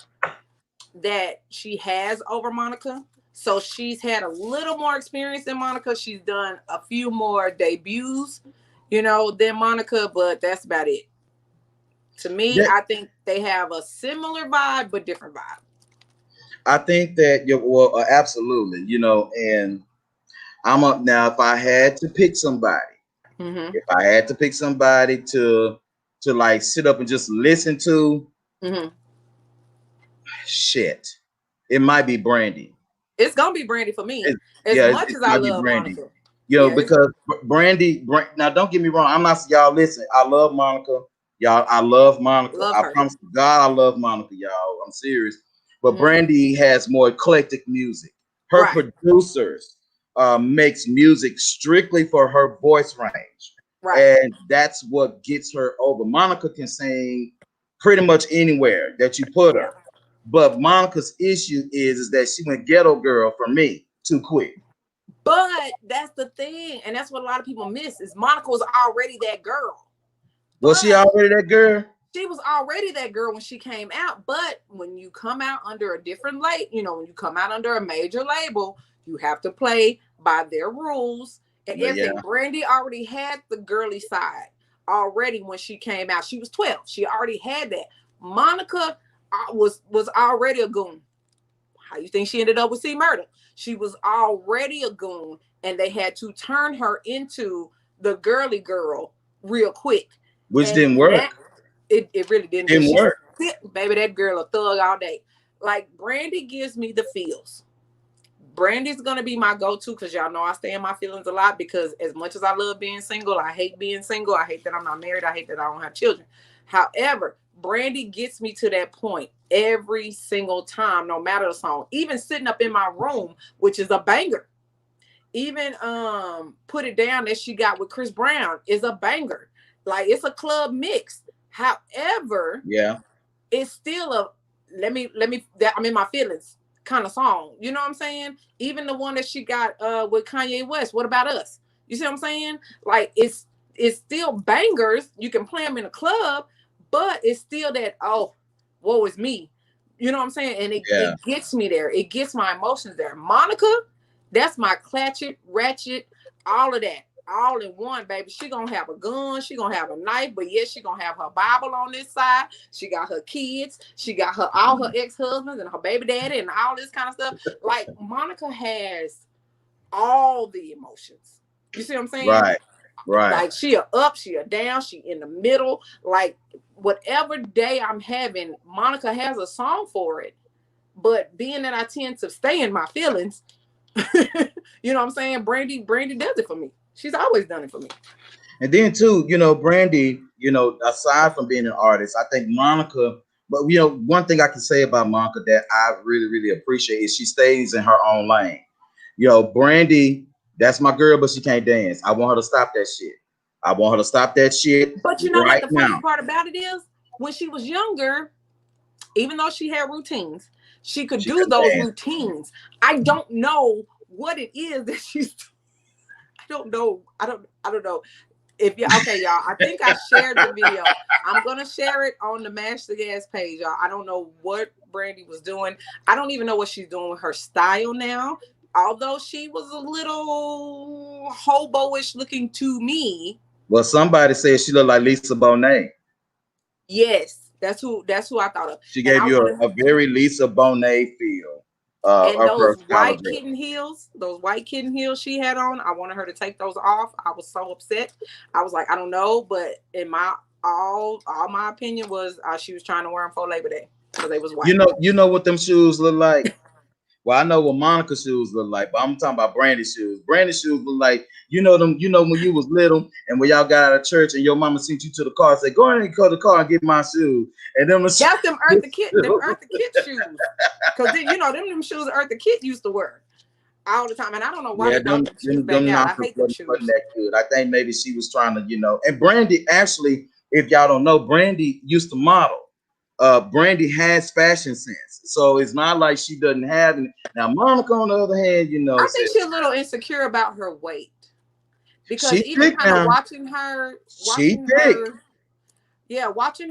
that she has over Monica. So she's had a little more experience than Monica. She's done a few more debuts, than Monica, but that's about it. To me, I think they have a similar vibe, but different vibe. I think that absolutely, and I'm up now. If I had to pick somebody, if I had to pick somebody to like sit up and just listen to, shit, it might be Brandy. It's gonna be Brandy for me. As much as I love Brandy. Monica. Because Brandy. Now, don't get me wrong. I'm not y'all. Listen, I love Monica. Y'all, I love Monica. I promise to God, I love Monica, y'all. I'm serious. But Brandy has more eclectic music. Her producers makes music strictly for her voice range. And that's what gets her over. Monica can sing pretty much anywhere that you put her. But Monica's issue is that she went ghetto girl for me too quick. But that's the thing. And that's what a lot of people miss is Monica was already that girl. Was she already that girl? She was already that girl when she came out. But when you come out under a different label, when you come out under a major label, You have to play by their rules. And But yeah, everything. Brandy already had the girly side already when she came out. She was 12. She already had that. Monica was already a goon. How you think she ended up with C Murder? She was already a goon, and they had to turn her into the girly girl real quick. which And didn't work. that it really didn't. Didn't She's work. baby, that girl a thug all day. Like Brandy gives me the feels. Brandy's gonna be my go-to because y'all know I stay in my feelings a lot, because as much as I love being single, I hate being single. I hate that I'm not married. I hate that I don't have children. However, Brandy gets me to that point every single time, no matter the song. Even Sitting Up in My Room, which is a banger. Even Put It Down that she got with Chris Brown is a banger. Like, it's a club mix. However, Yeah. it's still a I'm in my feelings kind of song. You know what I'm saying? Even the one that she got with Kanye West, What About Us? You see what I'm saying? Like, it's still bangers. You can play them in a club, but it's still that, oh, woe is me. You know what I'm saying? And it gets me there. It gets my emotions there. Monica, that's my clatchet, ratchet, all of that. All in one, baby. She gonna have a gun, she gonna have a knife, but yes, she gonna have her Bible on this side. She got her kids, she got all her ex-husbands and her baby daddy and all this kind of stuff. Like, Monica has all the emotions. You see what I'm saying? Right. Like, she a up, she a down, she in the middle. Like, whatever day I'm having, Monica has a song for it. But being that I tend to stay in my feelings, you know what I'm saying? Brandy does it for me. She's always done it for me. And then too, Brandy, aside from being an artist, I think Monica, but one thing I can say about Monica that I really, really appreciate is she stays in her own lane. Brandy, that's my girl, but she can't dance. I want her to stop that shit. I want her to stop that shit But you know what right the funny now. part about it is? When she was younger, even though she had routines, she could do those dance. routines. I don't know what it is that she's. I don't know. I don't know. If you okay, y'all. I think I shared the video. I'm gonna share it on the Mash the Gas page, y'all. I don't know what Brandy was doing. I don't even know what she's doing with her style now. Although she was a little hobo-ish looking to me. Well, somebody said she looked like Lisa Bonet. Yes, that's who I thought of. She gave you a very Lisa Bonet feel. And those white kitten heels she had on, I wanted her to take those off. I was so upset. I was like, I don't know, but in my all my opinion was she was trying to wear them for Labor Day because they was white. You know what them shoes look like? Well, I know what Monica's shoes look like, but I'm talking about Brandy's shoes. Brandy's shoes look like, them, when you was little and when y'all got out of church and your mama sent you to the car, say, go ahead and go to the car and get my shoes. And them that's them Eartha Kitt shoes. Because them shoes Eartha Kitt used to wear all the time. And I don't know why they brought them shoes back out. I hate them shoes. That good. I think maybe she was trying to, and Brandy actually, if y'all don't know, Brandy used to model. Brandy has fashion sense, so it's not like she doesn't have it. Now Monica, on the other hand, I think she's a little insecure about her weight, because even kind of watching her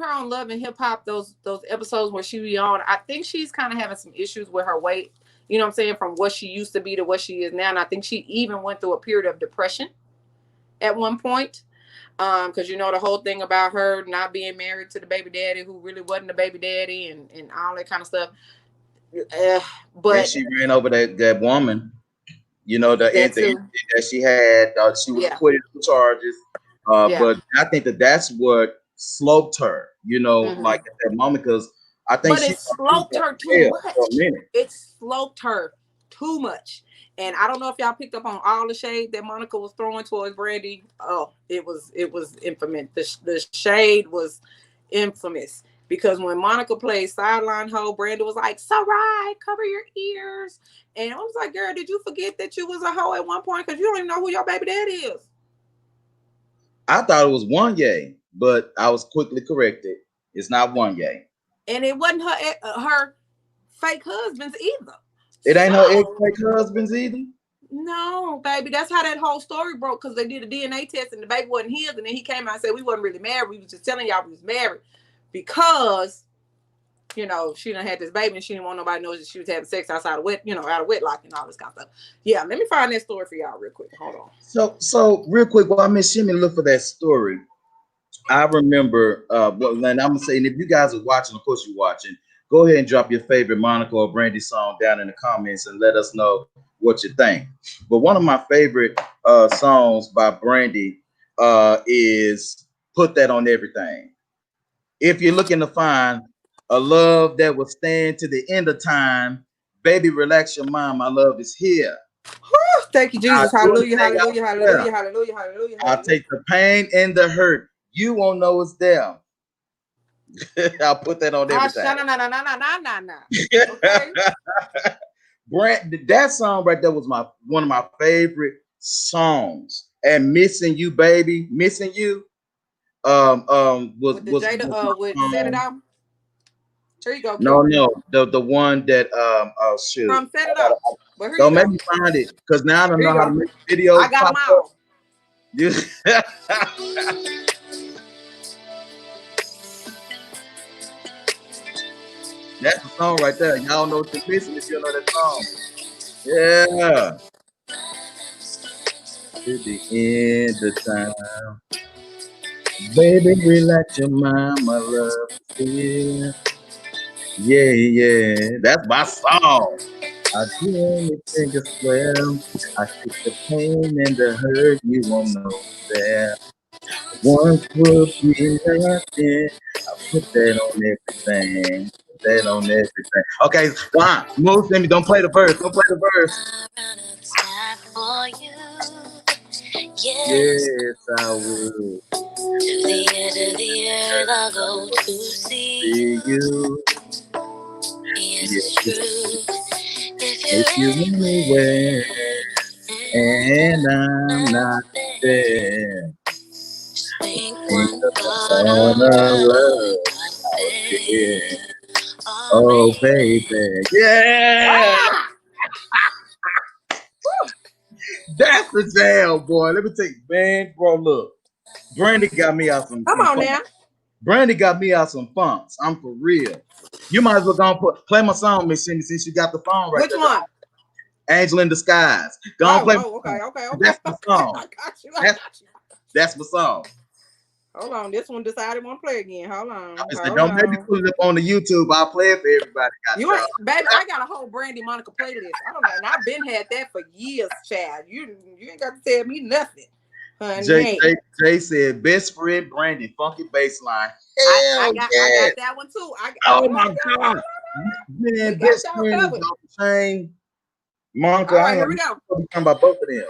on Love and Hip Hop, those episodes where she was on, I think she's kind of having some issues with her weight. You know what I'm saying? From what she used to be to what she is now, and I think she even went through a period of depression at one point. Because the whole thing about her not being married to the baby daddy who really wasn't the baby daddy and all that kind of stuff. But and she ran over that woman, the incident that she had. She was acquitted of charges. But I think that's what sloped her, like at that moment, because I think it sloped her too much. It sloped her too much. And I don't know if y'all picked up on all the shade that Monica was throwing towards Brandy. Oh, it was infamous. The shade was infamous, because when Monica played Sideline Hoe, Brandy was like, "So right, cover your ears." And I was like, "Girl, did you forget that you was a hoe at one point? Because you don't even know who your baby daddy is." I thought it was Wanye, but I was quickly corrected. It's not Wanye. And it wasn't her fake husbands either. It ain't her ex-fake husbands either? No, baby. That's how that whole story broke, because they did a DNA test and the baby wasn't his. And then he came out and said, we wasn't really married. We was just telling y'all we was married, because you know, she done had this baby and she didn't want nobody to know that she was having sex outside of out of wedlock and all this kind of stuff. Yeah, let me find that story for y'all real quick. Hold on. So real quick, while Miss Shimmy look for that story, I remember and I'm gonna say, and if you guys are watching, of course you're watching, go ahead and drop your favorite Monica or Brandy song down in the comments and let us know what you think. But one of my favorite songs by Brandy is Put That on Everything. If you're looking to find a love that will stand to the end of time, baby, relax your mind. My love is here. Thank you, Jesus. Hallelujah, hallelujah, hallelujah, hallelujah, hallelujah. I'll take the pain and the hurt. You won't know it's there. I'll put that on everything. Okay. That song right there was one of my favorite songs. And Missing You, Baby, Missing You. Was with the was Jada with Set It Off. Here you go. No, the one that shoot. From Set It Off. But here Don't you make go. me find it, because now I don't Here know you how go. to make videos. I got them all. That's the song right there. Y'all know what you're missing if you know that song. Yeah. To the end of time. Baby, relax your mind, my love is here. Yeah. That's my song. I do anything as well. I take the pain and the hurt, you won't know that. Once would be nothing. I put that on everything. Put that on everything. Okay, fine. Most of me don't play the verse. Don't play the verse. Yes, I will. To the end of the earth, I'll go to see you. It's true. If you anywhere and I'm not there, think think one of the thought thought of of love love out there. Oh, Oh, baby. Yeah. That's the jam, boy. Let me tell you, man, bro, look. Brandy got me out some Come on funk. now. Brandy got me out some funks. I'm for real. You might as well go and play my song, Miss Shimmy, since you got the phone right Which there. one? Angel in Disguise. Go on, play. Okay. That's the song. I got you. That's the song. Hold on. This one decided want to play again. Hold on. Don't make me put it up on the YouTube. I'll play it for everybody. You ain't, baby, I got a whole Brandy Monica playlist. I don't know. And I've been had that for years, child. You ain't got to tell me nothing. Jay said, best friend Brandy, funky baseline. I got that one too. Oh my God. Man, best friend is off the chain. Monica, right, here we go. We're talking about both of them.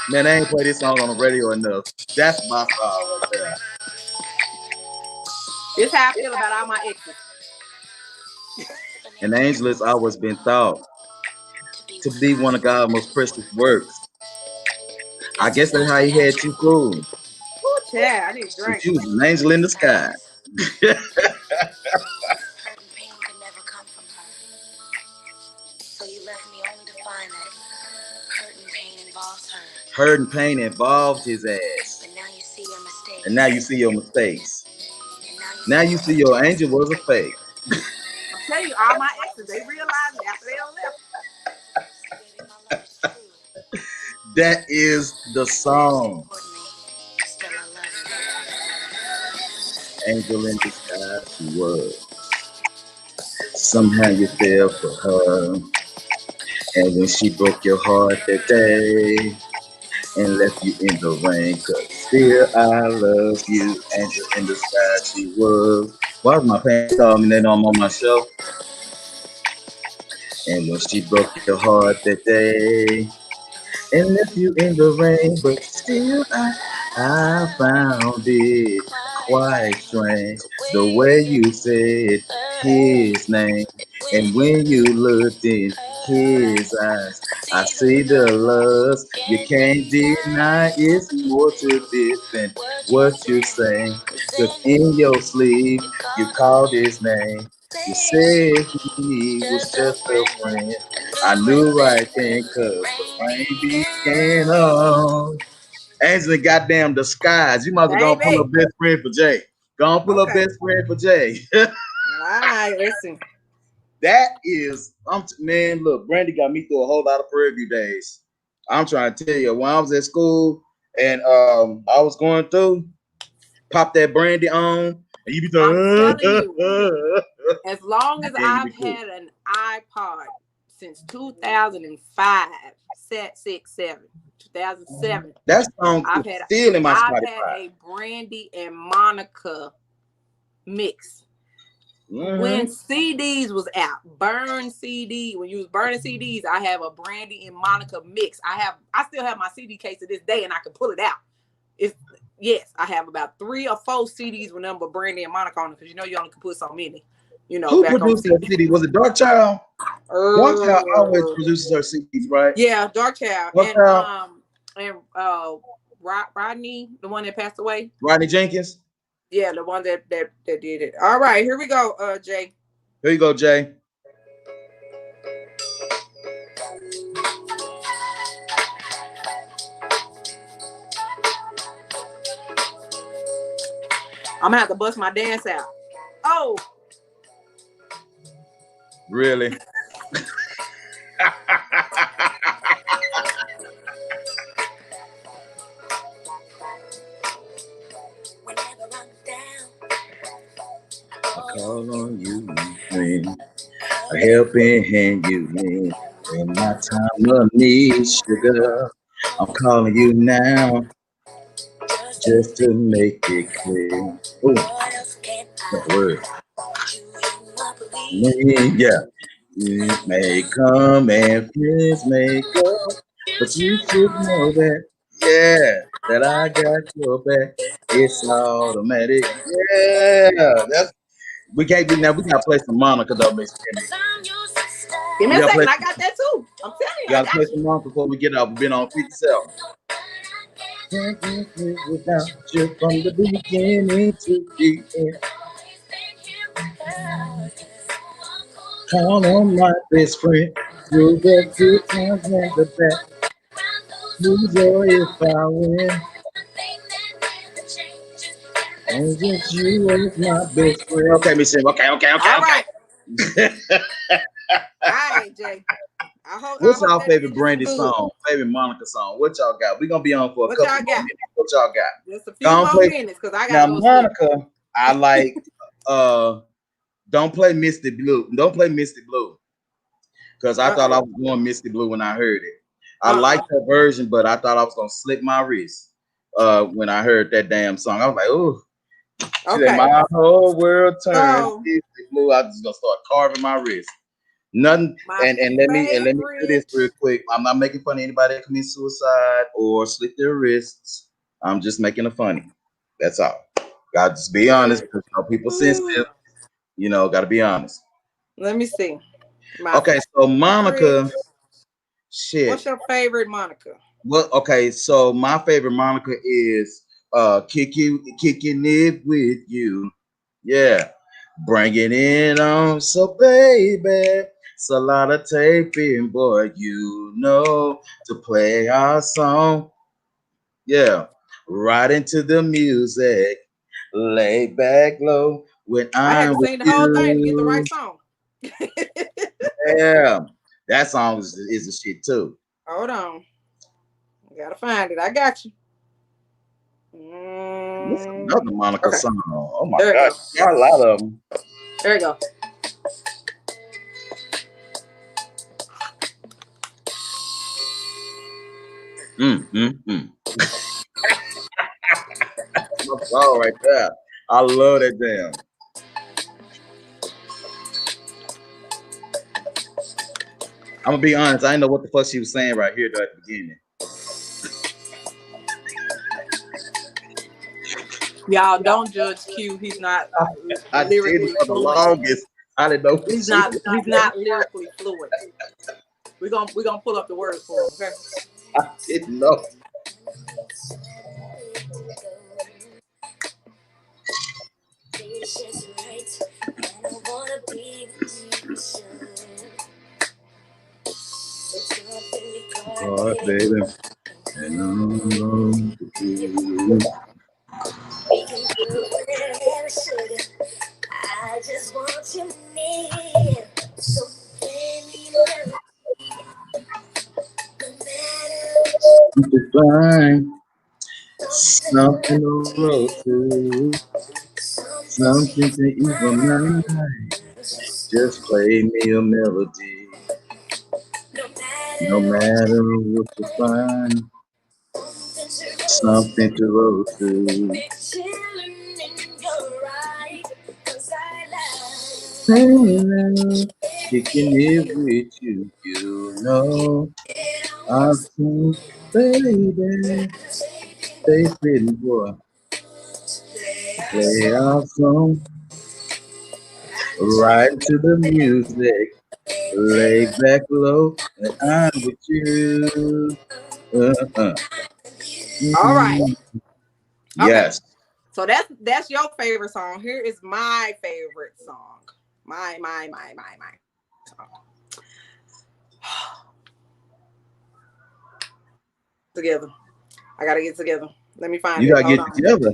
Man, I ain't play this song on the radio enough. That's my song right there. This how I feel about all my exes. An angel has always been thought to be one of God's most precious works. I guess that's how he had you fooled. Oh, Chad, I need to drink. You was an angel in the sky. Hurt and pain involved his ass. And now you see your mistakes. Now you see your angel was a fake. I'm telling you, all my exes, they realized it after they left. That is the song. Angel in disguise she was. Somehow you fell for her. And when she broke your heart that day and left you in the rain, 'cause still I love you, angel in the sky she was. Why was my parents calling me that I'm on my show? And when she broke your heart that day and left you in the rain, but still I found it quite strange the way you said his name. And when you looked in his eyes, I see the lust you can't deny. It's more to this than what you say. 'Cause in your sleep you called his name. You said he was just a friend. I knew right then, cause the rain began on. Angela, goddamn disguise. You might as well go and pull Baby. up best friend for Jay. Go and pull up Okay. best friend for Jay. All right, listen. That is, man, look, Brandy got me through a whole lot of Prairie View days. I'm trying to tell you, when I was at school and I was going through, pop that Brandy on, and you be I'm telling, telling you, as long as yeah, you I've be cool. had an iPod since 2005, set 6, 7, 2007. That song is still in my I've Spotify. had a Brandy and Monica mix. When CDs was out, burn CD. When you was burning CDs, I have a Brandy and Monica mix. I still have my CD case to this day, and I can pull it out. Yes, I have about 3 or 4 CDs with number Brandy and Monica on it, because you know you only can put so many. You know, who back produced on that CD? Was it Dark Child? Dark Child always produces her CDs, right? Yeah, Dark Child. And Rodney, the one that passed away. Rodney Jenkins. Yeah, the one that did it. All right, here we go, Jay. Here you go, Jay. I'm gonna have to bust my dance out. Oh, really? I call on you, friend. A helping hand you lend in my time of need, sugar. I'm calling you now just to make it clear. Oh, that word. Yeah. You may come and friends may go, but you should know that, yeah, that I got your back. It's automatic. Yeah, that's we can't do now. We gotta play some Monica though, Miss Shimmy. give me We a gotta second. play. I got that too. I'm telling you, We I gotta got play you. some Monica before we get up. We've been on 57. Can't live without you from the beginning to the end. Call on my best friend through the good times and the bad. Lose joy if I win. And just you as my best friend. Okay, Miss Shimmy. Okay. All right. All right, Jay. What's I hope y'all that favorite did you some Brandy good. song? Favorite Monica song? What y'all got? We're gonna be on for a What couple y'all more got? minutes. What y'all got? Just a few more minutes, because I Now gotta go Monica, I like don't play Misty Blue. Don't play Misty Blue. Because I thought I was going Misty Blue when I heard it. I liked that version, but I thought I was gonna slip my wrist when I heard that damn song. I was like, oh, Okay. my whole world turned So, Misty Blue. I was gonna start carving my wrist. Nothing. And let me do this real quick. I'm not making fun of anybody that commits suicide or slit their wrists. I'm just making it funny. That's all. Gotta just be honest, because people sensitive. You know, gotta be honest. Let me see. Okay, so Monica, shit. What's your favorite Monica? Well, okay, so my favorite Monica is kicking it with you. Yeah. Bring it in on, so baby, it's a lot of taping, boy, you know, to play our song. Yeah, right into the music, lay back low when I had I'm to with sing the whole thing to get the you. right song. Yeah, that song is the shit too. Hold on, I gotta find it. I got you. This is another Monica song. Oh my There god, got a lot of them. There you go. That's my song right there. I love that damn. I'm gonna be honest. I didn't know what the fuck she was saying right here though at the beginning. Y'all don't judge Q. He's not I lyrically did for the fluent. longest. I didn't know. He's not lyrically fluent. We're gonna pull up the words for him. Okay. I didn't know. wanna be with you soon. It's nothing Oh, you baby. can't And I'm we can do whatever, sugar. I just want you near. So let me know, no matter what to find something to something love to roll you, to, something to something ease to ease my my mind. mind. Just Just play me a melody, no no matter what matter what you find, something to love something to roll to. be chilling in your right. 'Cause I Hey, love love, kicking it with you, you know. it. I'm so baby, stay pretty boy. Play our song, right to the music. Lay back low, and I'm with you. Uh-uh. All right. Mhm. Okay. Yes. So that's your favorite song. Here is my favorite song. My song. Together. I gotta get together. Let me find You it. gotta Hold get on. together.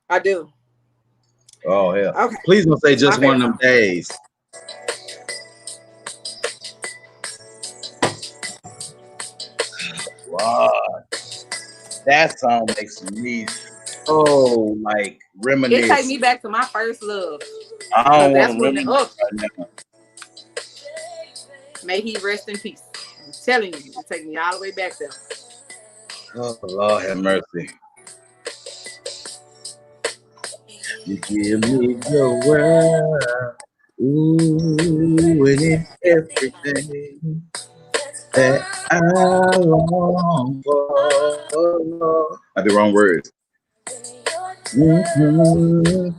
I do. Oh hell. Okay. Please don't say It's my just one favorite of them song. days. Wow. That song makes me so like It take me reminisce. back to my first love. I Cause don't want that's to when the reminisce right now. may he rest in peace. I'm telling you, it take me all the way back there. Oh Lord have mercy. You give me your world. Ooh, and it's everything that I long for. I did wrong words. Mm-hmm.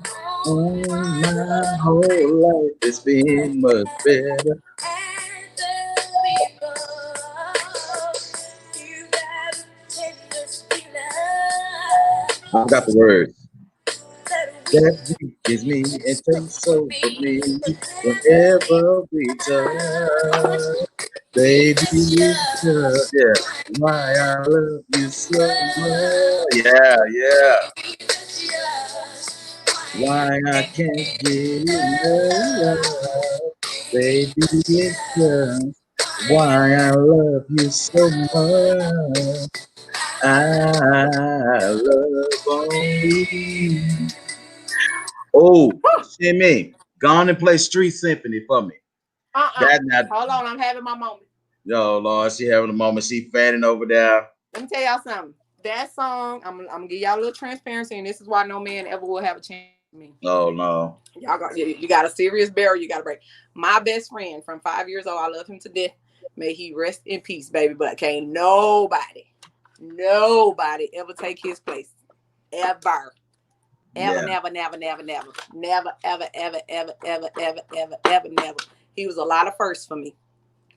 Oh, my whole life has been much better. I forgot the words. That reaches me and takes over me whenever we touch. Baby, it's just, yeah, why I love you so much. Yeah, yeah. Why I can't get enough. Baby, it's just why I love you so much. I love only you. Oh, Shimmy, go on and play Street Symphony for me. That not, Hold on, I'm having my moment. yo, Lord, she having a moment. She fanning over there. Let me tell y'all something. That song, I'm gonna give y'all a little transparency, and this is why no man ever will have a chance with me. Oh no. Y'all got you got a serious barrier you got to break. My best friend from 5 years old, I love him to death. May he rest in peace, baby. But can't nobody ever take his place. Ever. Ever, Yeah. never, never, never, never. Never, ever, ever, ever, ever, ever, ever, ever, never. He was a lot of firsts for me.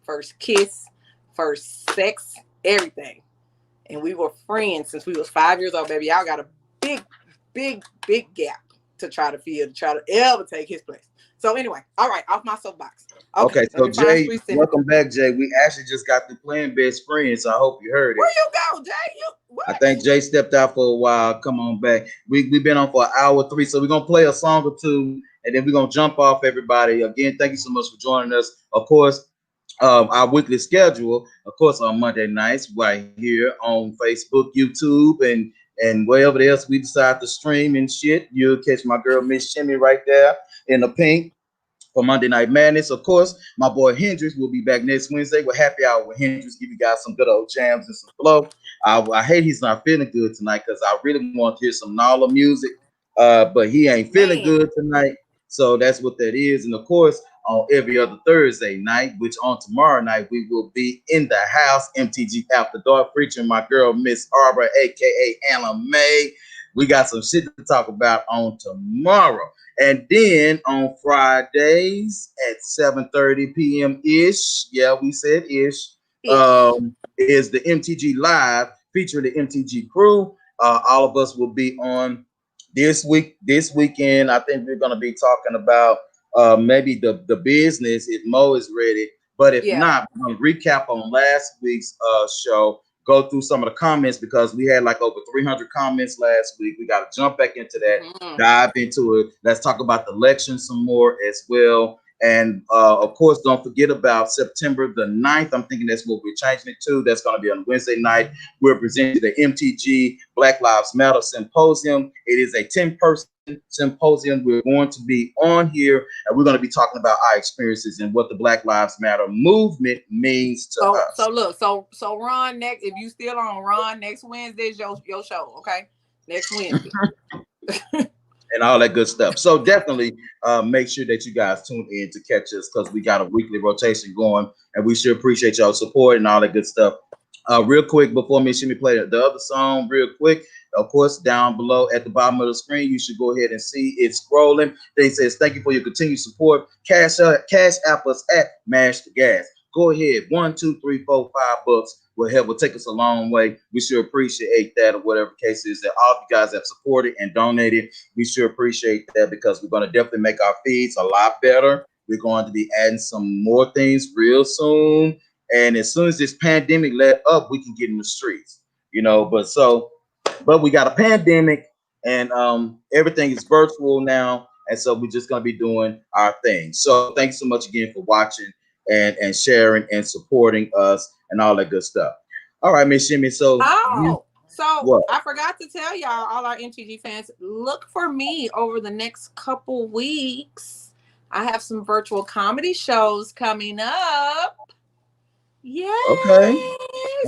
First kiss, first sex, everything. And we were friends since we was 5 years old, baby. Y'all got a big gap to try to fill, to try to ever take his place. So anyway, all right, off my soapbox. Okay, Let so me find Jay, Street Symphony. welcome back, Jay. We actually just got to playing best friends, so I hope you heard it. Where you go, Jay? I What? think Jay stepped out for a while. Come on back. We've been on for an hour 3, so we're gonna play a song or two, and then we're gonna jump off everybody. Again, thank you so much for joining us. Of course, our weekly schedule, of course, on Monday nights, right here on Facebook, YouTube, and wherever else we decide to stream and shit. You'll catch my girl Miss Shimmy right there in the pink for Monday Night Madness. Of course, my boy Hendrix will be back next Wednesday with Happy Hour with Hendrix. Give you guys some good old jams and some flow. I hate he's not feeling good tonight because I really want to hear some Nala music, but he ain't feeling good tonight. So that's what that is. And of course, on every other Thursday night, which on tomorrow night, we will be in the house, MTG After Dark, featuring my girl, Miss Arbor, aka Anna May. We got some shit to talk about on tomorrow. And then on Fridays at 7:30 p.m. ish, yeah, we said ish, is the MTG Live featuring the MTG crew. All of us will be on this weekend. I think we're going to be talking about maybe the business if Mo is ready. But if not, we're gonna recap on last week's show. Go through some of the comments because we had like over 300 comments last week. We got to jump back into that, dive into it. Let's talk about the election some more as well. And of course, don't forget about September the 9th. I'm thinking that's what we're changing it to. That's going to be on Wednesday night. We're presenting the MTG Black Lives Matter Symposium. It is a 10-person symposium. We're going to be on here and we're going to be talking about our experiences and what the Black Lives Matter movement means to us. So look, so Ron, next, if you still on Ron, next Wednesday is your show, okay? Next Wednesday. And all that good stuff. So definitely make sure that you guys tune in to catch us because we got a weekly rotation going and we sure appreciate y'all support and all that good stuff. Real quick, before me and Shimmy play the other song real quick, of course, down below at the bottom of the screen, you should go ahead and see it scrolling. They says, thank you for your continued support. Cash app us at Mash the Gas. Go ahead, $1, $2, $3, $4, $5 will take us a long way. We sure appreciate that, or whatever case is that all of you guys have supported and donated. We sure appreciate that because we're going to definitely make our feeds a lot better. We're going to be adding some more things real soon. And as soon as this pandemic let up, we can get in the streets, but we got a pandemic and everything is virtual now. And so we're just going to be doing our thing. So thank you so much again for watching and sharing and supporting us and all that good stuff. All right, Miss Shimmy. So I forgot to tell y'all, all our MTG fans, look for me over the next couple weeks. I have some virtual comedy shows coming up. Yeah. Okay.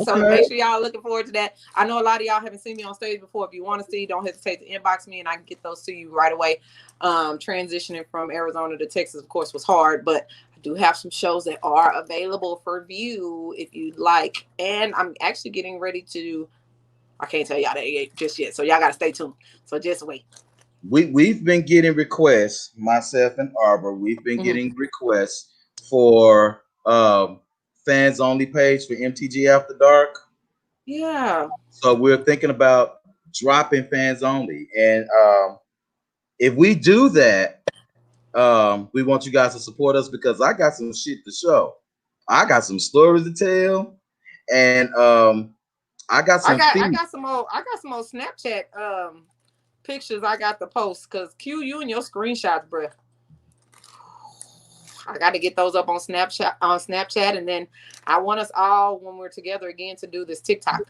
So make sure y'all looking forward to that. I know a lot of y'all haven't seen me on stage before. If you want to see, don't hesitate to inbox me and I can get those to you right away. Transitioning from Arizona to Texas, of course, was hard, but I do have some shows that are available for view if you'd like. And I'm actually getting ready to, I can't tell y'all that just yet. So y'all got to stay tuned. So just wait. We've been getting requests, myself and Arbor, we've been getting requests for fans only page for MTG After Dark. Yeah. So we're thinking about dropping fans only. And if we do that, we want you guys to support us because I got some shit to show. I got some stories to tell. And I got some more Snapchat pictures I got to post because Q, you and your screenshots, bruh. I got to get those up on Snapchat, and then I want us all when we're together again to do this TikTok.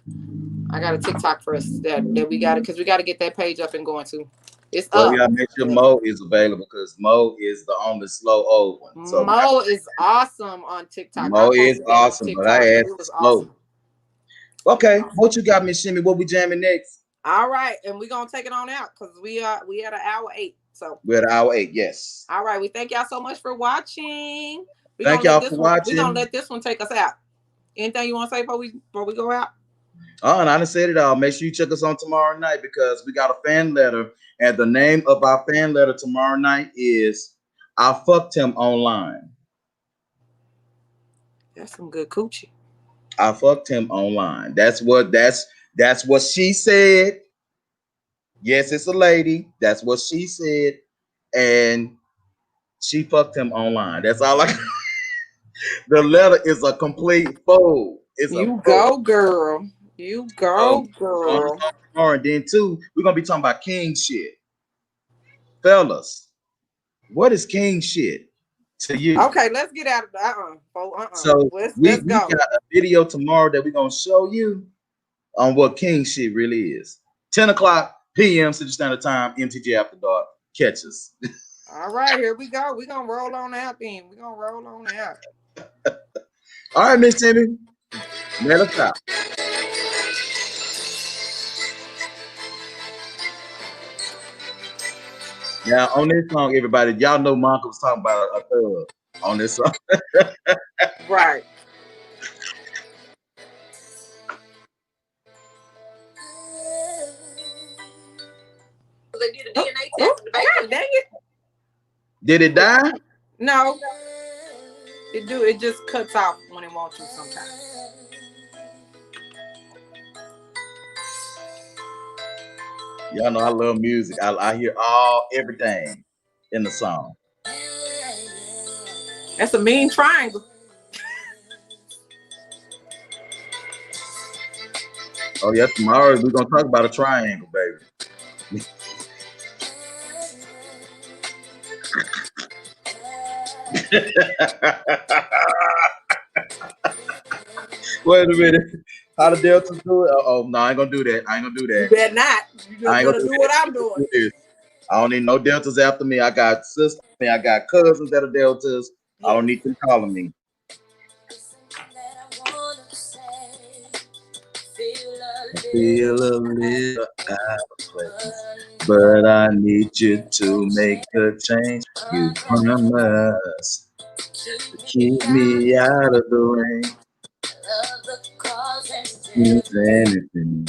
I got a TikTok for us that we got to, because we got to get that page up and going too. It's up. We got to make sure Mo is available because Mo is the only slow old one. So Mo is awesome on TikTok. Mo is awesome, but I asked slow. Awesome. Okay, what you got, Miss Shimmy? What we jamming next? All right, and we're gonna take it on out because we at an hour 8. So we're at hour 8, yes. All right, we thank y'all so much for watching. Thank y'all for watching. We're gonna let this one take us out. Anything you want to say before we go out? Oh, and I done said it all. Make sure you check us on tomorrow night because we got a fan letter, and the name of our fan letter tomorrow night is "I Fucked Him Online." That's some good coochie. I fucked him online. That's what she said. Yes, it's a lady. That's what she said, and she fucked him online. That's all I. The letter is a complete fool. You go, girl. You go, girl. And then too, we're gonna be talking about king shit, fellas. What is king shit to you? Okay, let's get out of that. So let's we go. Got a video tomorrow that we're gonna show you on what king shit really is. 10 o'clock p.m. Central Standard Time, MTG After Dark. Catch us. All right, here we go. We're gonna roll on out then. We're gonna roll on out. All right, Miss Timmy. Let us out. Now, on this song, everybody, y'all know Marques was talking about a thug on this song. Right. They did a DNA test. God dang it. Did it die? No. It just cuts off when it wants to sometimes. Y'all know I love music. I hear everything in the song. That's a mean triangle. Oh yeah, tomorrow we're gonna talk about a triangle, baby. Wait a minute. How the Deltas do it? Oh no, I ain't gonna do that. I ain't gonna do You that. better not. You just I ain't better gonna do do what I'm that. doing. I don't need no Deltas after me. I got sisters, I got cousins that are Deltas. I don't need them calling me. I feel a little out of place, but I need you to make a change. You promise to keep me out of the rain. Means anything,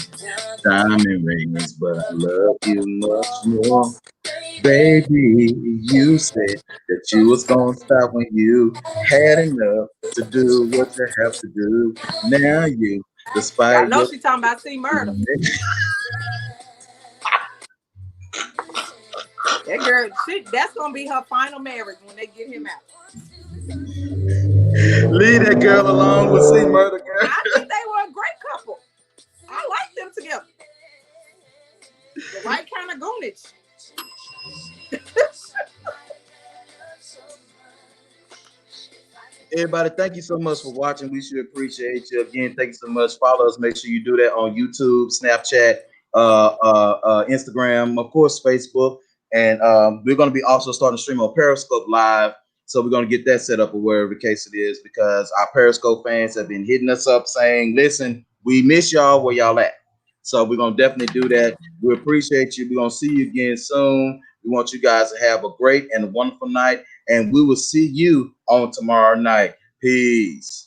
diamond rings, but I love you much more. Baby, you said that you was gonna stop when you had enough to do what you have to do. Now you, Y'all despite know your she talking about C Murder. That girl, that's gonna be her final marriage when they get him out. leave that girl alone with C Murder, girl. I think they were a great couple. I like them together. The right kind of goonage. Everybody, thank you so much for watching. We should appreciate you. Again, thank you so much. Follow us. Make sure you do that on YouTube, Snapchat, Instagram, of course, Facebook. And we're going to be also starting to stream on Periscope Live. So we're going to get that set up or wherever the case it is, because our Periscope fans have been hitting us up saying, listen, we miss y'all. Where y'all at? So we're going to definitely do that. We appreciate you. We're going to see you again soon. We want you guys to have a great and a wonderful night. And we will see you on tomorrow night. Peace.